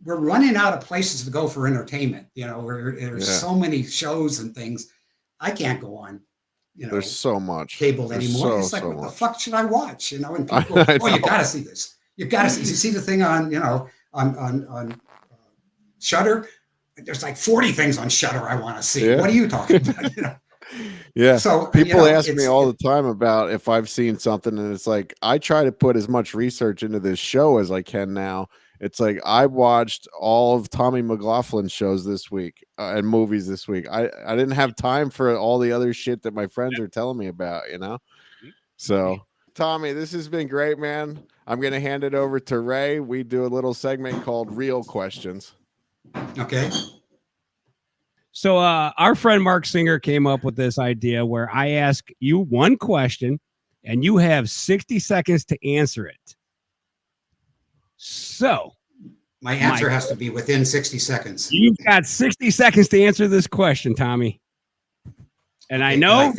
running out of places to go for entertainment. There's so many shows and things. I can't go on, there's so much cable anymore. It's like, what the fuck should I watch? And people go, oh, you gotta see this. You gotta see. You see the thing on, on Shudder. There's like 40 things on Shudder I want to see. Yeah. What are you talking about? Yeah. So People ask me all the time about if I've seen something, and it's like I try to put as much research into this show as I can now. It's like I watched all of Tommy McLaughlin's shows this week and movies this week. I didn't have time for all the other shit that my friends are telling me about, you know? So, Tommy, this has been great, man. I'm going to hand it over to Ray. We do a little segment called Real Questions. Okay. So our friend Mark Singer came up with this idea where I ask you one question and you have 60 seconds to answer it. So my answer has to be within 60 seconds. You've got 60 seconds to answer this question, Tommy. And okay, I know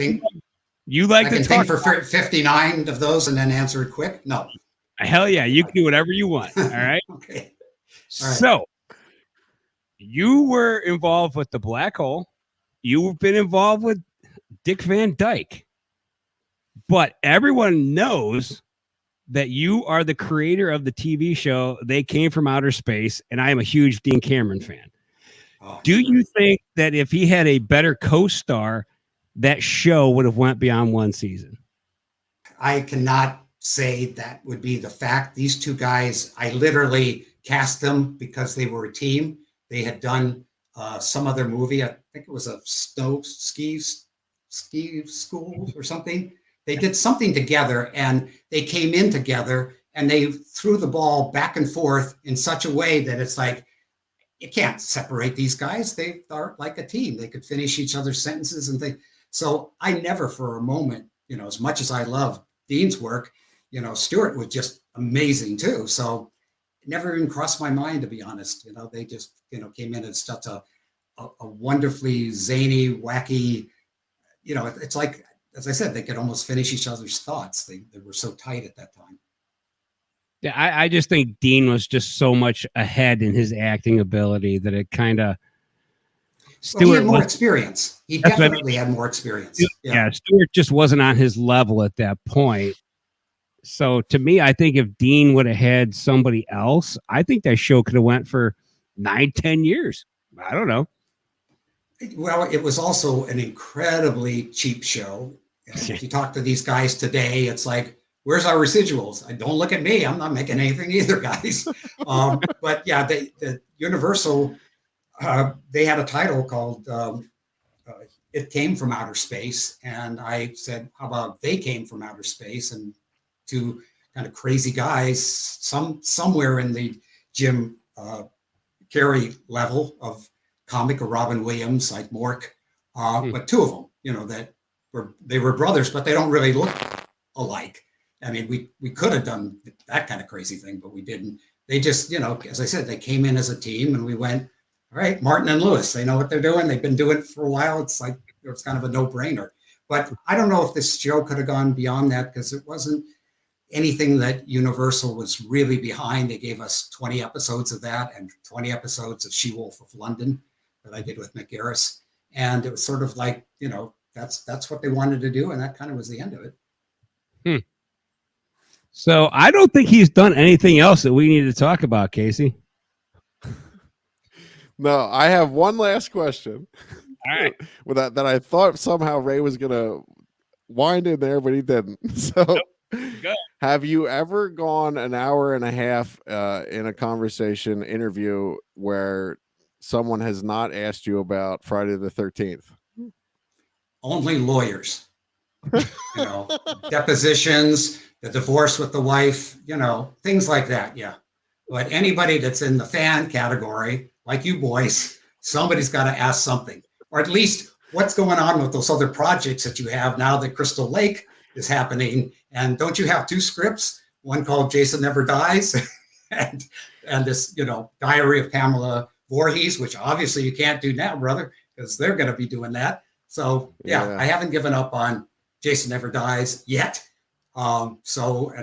you like to talk for 59 of those and then answer it quick. No. Hell yeah. You can do whatever you want. All right. Okay. All right. So you were involved with the Black Hole. You've been involved with Dick Van Dyke. But everyone knows that you are the creator of the TV show They Came from Outer Space, and I am a huge Dean Cameron fan. Oh, do you think that if he had a better co-star, that show would have went beyond one season? I cannot say that would be the fact. These two guys, I literally cast them because they were a team. They had done some other movie. I think it was a ski school or something. They did something together and they came in together and they threw the ball back and forth in such a way that it's like, you can't separate these guys. They are like a team. They could finish each other's sentences and things. So I never for a moment, you know, as much as I love Dean's work, you know, Stewart was just amazing too. So it never even crossed my mind, to be honest. You know, they just, you know, came in as such a wonderfully zany, wacky, you know, it's like, as I said, they could almost finish each other's thoughts. They were so tight at that time. Yeah, I just think Dean was just so much ahead in his acting ability that it kind of. Well, he had more experience. He definitely had more experience. Yeah, Stewart just wasn't on his level at that point. So to me, I think if Dean would have had somebody else, I think that show could have went for 9-10 years. I don't know. Well, it was also an incredibly cheap show. If you talk to these guys today, it's like, where's our residuals? Don't look at me. I'm not making anything either, guys. But yeah, the Universal, they had a title called It Came from Outer Space. And I said, how about They Came from Outer Space? And two kind of crazy guys, somewhere in the Jim Carrey level of comic or Robin Williams, like Mork, but two of them, you know, they were brothers, but they don't really look alike. I mean, we could have done that kind of crazy thing, but we didn't. They just, you know, as I said, they came in as a team and we went, all right, Martin and Lewis, they know what they're doing. They've been doing it for a while. It's like, it's kind of a no-brainer. But I don't know if this show could have gone beyond that because it wasn't anything that Universal was really behind. They gave us 20 episodes of that and 20 episodes of She-Wolf of London that I did with Mick Garris. And it was sort of like, you know, that's what they wanted to do. And that kind of was the end of it. So I don't think he's done anything else that we need to talk about, Casey. No, I have one last question. All right. With that I thought somehow Ray was going to wind in there, but he didn't. So nope. Have you ever gone an hour and a half in a conversation interview where someone has not asked you about Friday the 13th? Only lawyers, you know, depositions, the divorce with the wife, you know, things like that. Yeah. But anybody that's in the fan category, like you boys, somebody's got to ask something, or at least what's going on with those other projects that you have now that Crystal Lake is happening. And don't you have two scripts? One called Jason Never Dies and this, you know, Diary of Pamela Voorhees, which obviously you can't do now, brother, because they're going to be doing that. So yeah, I haven't given up on Jason Never Dies yet. And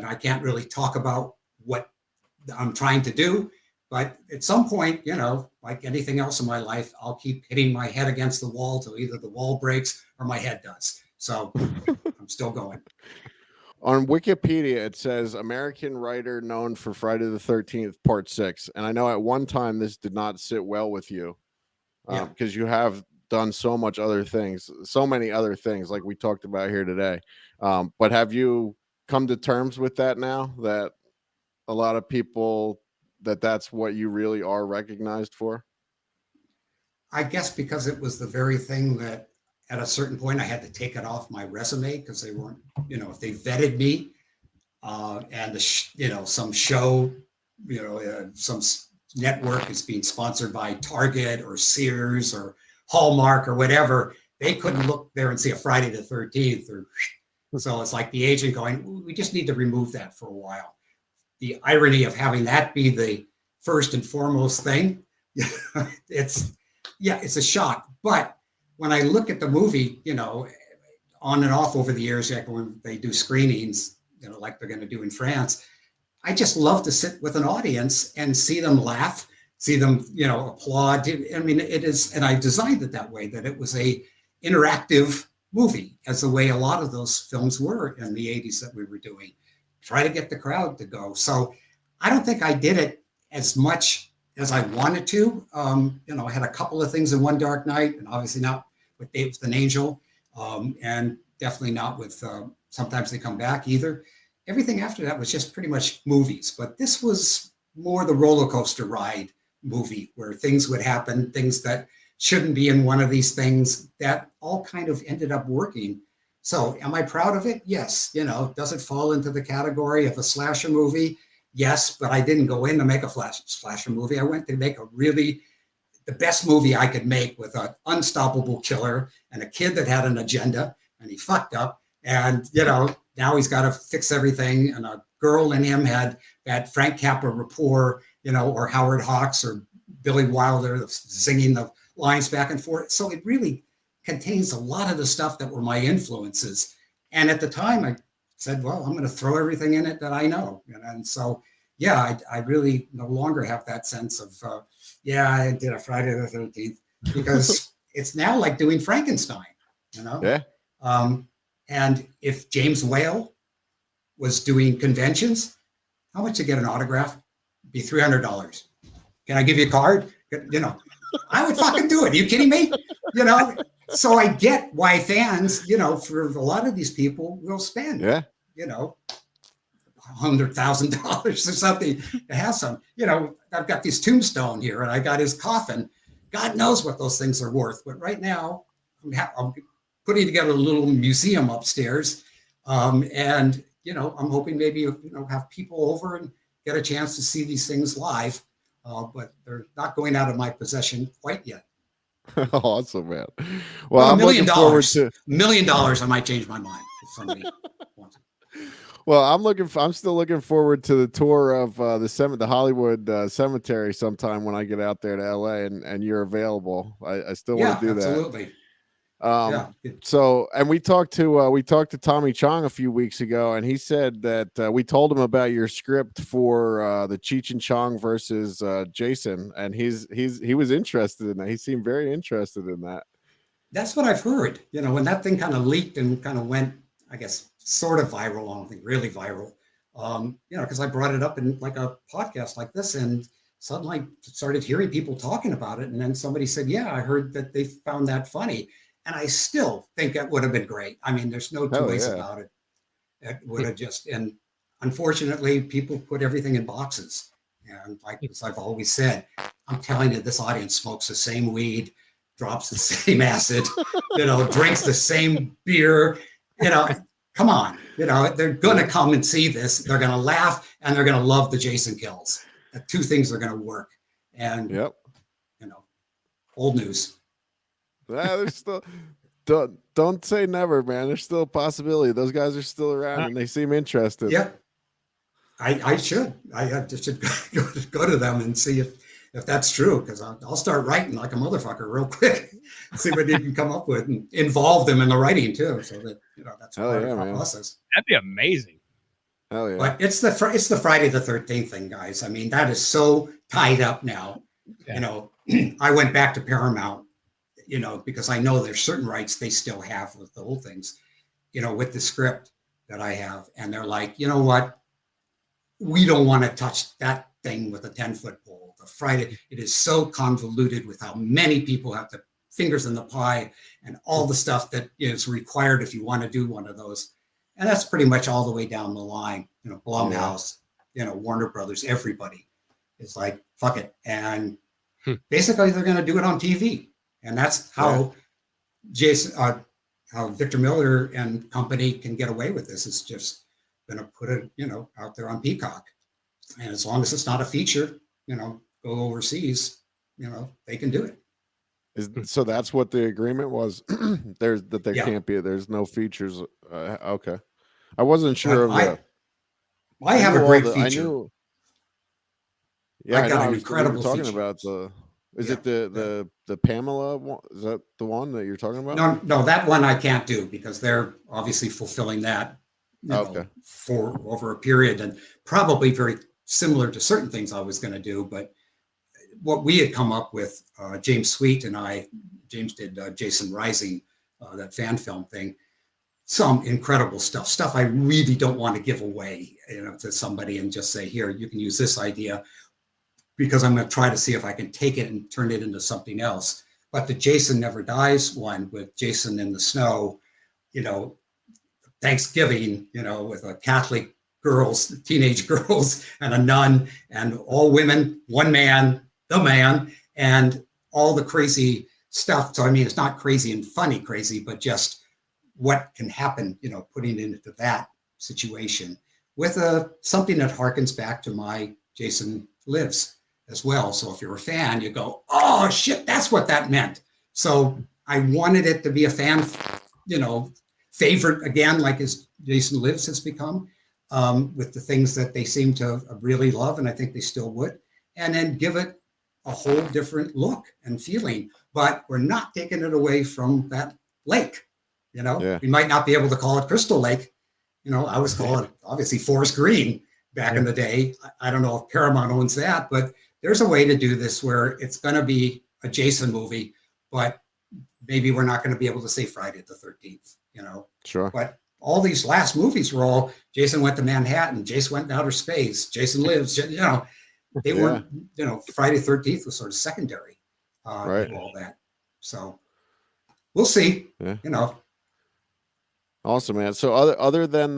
I can't really talk about what I'm trying to do, but at some point, you know, like anything else in my life, I'll keep hitting my head against the wall till either the wall breaks or my head does. So I'm still going. On Wikipedia, it says American writer known for Friday the 13th, Part 6. And I know at one time this did not sit well with you because you have done so many other things like we talked about here today. But have you come to terms with that now, that a lot of people, that's what you really are recognized for? I guess because it was the very thing that at a certain point I had to take it off my resume, because they weren't, if they vetted me, and some show, some network is being sponsored by Target or Sears or Hallmark or whatever, they couldn't look there and see a Friday the 13th. So it's like the agent going, we just need to remove that for a while. The irony of having that be the first and foremost thing, it's a shock. But when I look at the movie, on and off over the years, like when they do screenings, like they're going to do in France, I just love to sit with an audience and see them laugh, see them, applaud. I mean, it is, and I designed it that way, that it was a interactive movie, as the way a lot of those films were in the 80s that we were doing. Try to get the crowd to go. So I don't think I did it as much as I wanted to. I had a couple of things in One Dark Night, and obviously not with Dave with an Angel, and definitely not with Sometimes They Come Back either. Everything after that was just pretty much movies, but this was more the roller coaster ride movie, where things would happen, things that shouldn't be in one of these things, that all kind of ended up working. So am I proud of it? Yes. Does it fall into the category of a slasher movie? Yes, but I didn't go in to make a slasher movie. I went to make the best movie I could make, with an unstoppable killer and a kid that had an agenda, and he fucked up. And, now he's got to fix everything. And a girl in him had that Frank Capra rapport, or Howard Hawks or Billy Wilder singing the lines back and forth. So it really contains a lot of the stuff that were my influences. And at the time I said, well, I'm going to throw everything in it that I know. And so, I really no longer have that sense of, I did a Friday the 13th, because it's now like doing Frankenstein, Yeah. And if James Whale was doing conventions, how much to get an autograph? Be $300. Can I give you a card? I would fucking do it. Are you kidding me? So I get why fans, for a lot of these people will spend, $100,000 or something to have some. I've got this tombstone here, and I got his coffin. God knows what those things are worth. But right now, I'm putting together a little museum upstairs, and I'm hoping maybe have people over and get a chance to see these things live. But they're not going out of my possession quite yet. Awesome, man. Well, I'm looking forward to $1 million. I might change my mind if somebody wants it. Well, I'm still looking forward to the tour of the Hollywood cemetery sometime when I get out there to LA and you're available. I still want to do absolutely. that. So, and we talked to Tommy Chong a few weeks ago, and he said that we told him about your script for the Cheech and Chong versus Jason, and he was interested in that. He seemed very interested in that. That's what I've heard. When that thing kind of leaked and kind of went, I guess, sort of viral, I don't think really viral, because I brought it up in like a podcast like this, and suddenly I started hearing people talking about it. And then somebody said, yeah, I heard that they found that funny. And I still think that would have been great. I mean, there's no two ways about it. It would have and unfortunately, people put everything in boxes. And as I've always said, I'm telling you, this audience smokes the same weed, drops the same acid, drinks the same beer, come on, they're going to come and see this. They're going to laugh, and they're going to love the Jason kills. The two things are going to work. And, old news. There's still don't say never, man. There's still a possibility. Those guys are still around, and they seem interested. Yep. I should. I just should go to them and see if that's true, because I'll start writing like a motherfucker real quick. See what you can come up with, and involve them in the writing too, so that that's part of the process. That'd be amazing. Hell yeah! But it's the Friday the 13th thing, guys. I mean, that is so tied up now. Yeah. I went back to Paramount, because I know there's certain rights they still have with the old things, with the script that I have. And they're like, you know what? We don't want to touch that thing with a 10-foot pole. The Friday, it is so convoluted with how many people have to fingers in the pie and all the stuff that is required if you want to do one of those. And that's pretty much all the way down the line. Blumhouse, Warner Brothers, everybody is like, fuck it. And basically they're going to do it on TV. And that's how how Victor Miller and company can get away with this. It's just going to put it, out there on Peacock. And as long as it's not a feature, go overseas, they can do it. So that's what the agreement was. Can't be. There's no features. Okay, I wasn't sure of that. I have a great feature. I got an incredible talking feature. About it the Pamela one? Is that the one that you're talking about? No, that one I can't do because they're obviously fulfilling that for over a period, and probably very similar to certain things I was going to do. But what we had come up with, James Sweet and James did Jason Rising, that fan film thing, some incredible stuff I really don't want to give away, to somebody and just say, here, you can use this idea, because I'm going to try to see if I can take it and turn it into something else. But the Jason Never Dies one with Jason in the snow, Thanksgiving, with a Catholic teenage girls and a nun and all women, one man, the man, and all the crazy stuff. So, it's not crazy and funny crazy, but just what can happen, putting it into that situation with something that harkens back to my Jason Lives as well. So if you're a fan, you go, oh shit, that's what that meant. So I wanted it to be a fan, favorite again, like as Jason Lives has become, with the things that they seem to really love, and I think they still would, and then give it a whole different look and feeling. But we're not taking it away from that lake. We might not be able to call it Crystal Lake. I was calling it obviously Forest Green back in the day. I don't know if Paramount owns that, but there's a way to do this where it's going to be a Jason movie, but maybe we're not going to be able to say Friday the 13th, Sure. But all these last movies were all Jason went to Manhattan, Jason went to outer space, Jason Lives, they weren't, Friday the 13th was sort of secondary, right. to all that. So we'll see, Awesome, man. So other than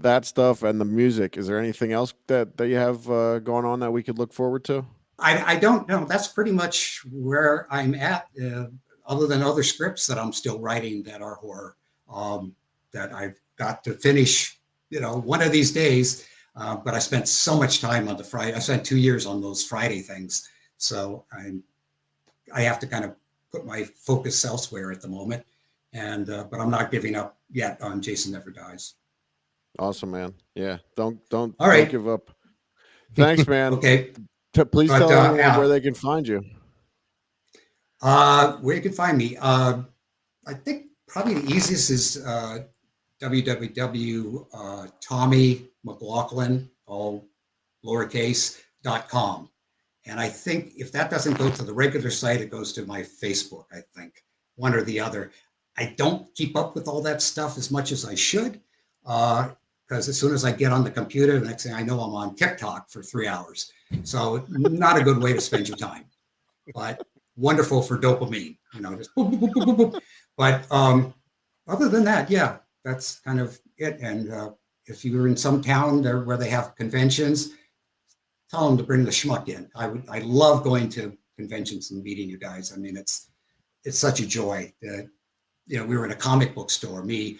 that stuff and the music, is there anything else that you have going on that we could look forward to? I don't know. That's pretty much where I'm at, other than other scripts that I'm still writing that are horror, that I've got to finish, one of these days. But I spent so much time on the Friday. I spent 2 years on those Friday things. So I have to kind of put my focus elsewhere at the moment. And but I'm not giving up yet on Jason Never Dies. Awesome, man. Yeah, don't give up. Thanks, man. Okay. Please tell everyone where they can find you. Where you can find me. I think probably the easiest is www. Tommy McLoughlin, all lowercase.com. And I think if that doesn't go to the regular site, it goes to my Facebook, I think, one or the other. I don't keep up with all that stuff as much as I should, because as soon as I get on the computer, the next thing I know, I'm on TikTok for 3 hours. So not a good way to spend your time, but wonderful for dopamine, just boop, boop, boop, boop, boop. But other than that, yeah, that's kind of it. And if you're in some town there where they have conventions, tell them to bring the schmuck in. I love going to conventions and meeting you guys. It's such a joy that, we were in a comic book store, me,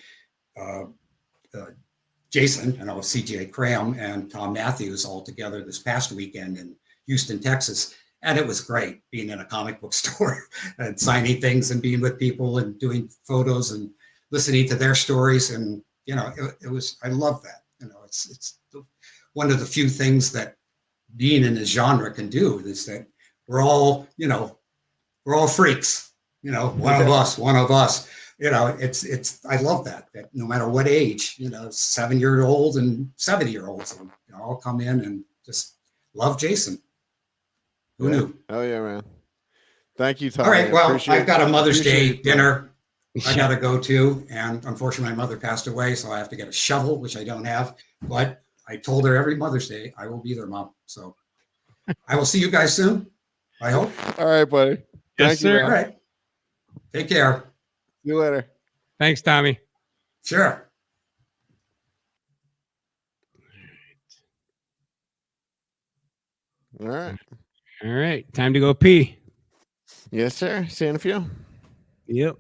Jason, and CJ Cram and Tom Matthews all together this past weekend in Houston, Texas. And it was great being in a comic book store and signing things and being with people and doing photos and listening to their stories. And, it was, I love that. It's one of the few things that being in this genre can do, is that we're all freaks, one of us, it's, I love that no matter what age, 7-year-old and 70-year-olds, all come in and just love Jason. Who knew? Oh yeah, man. Thank you, Tommy. All right. Well, I've got a Mother's Day dinner I got to go to, and unfortunately my mother passed away, so I have to get a shovel, which I don't have, but I told her every Mother's Day I will be there, Mom. So I will see you guys soon, I hope. All right, buddy. Yes, sir. All right. Take care. See you later. Thanks, Tommy. Sure. All right. All right. Time to go pee. Yes, sir. See you in a few. Yep.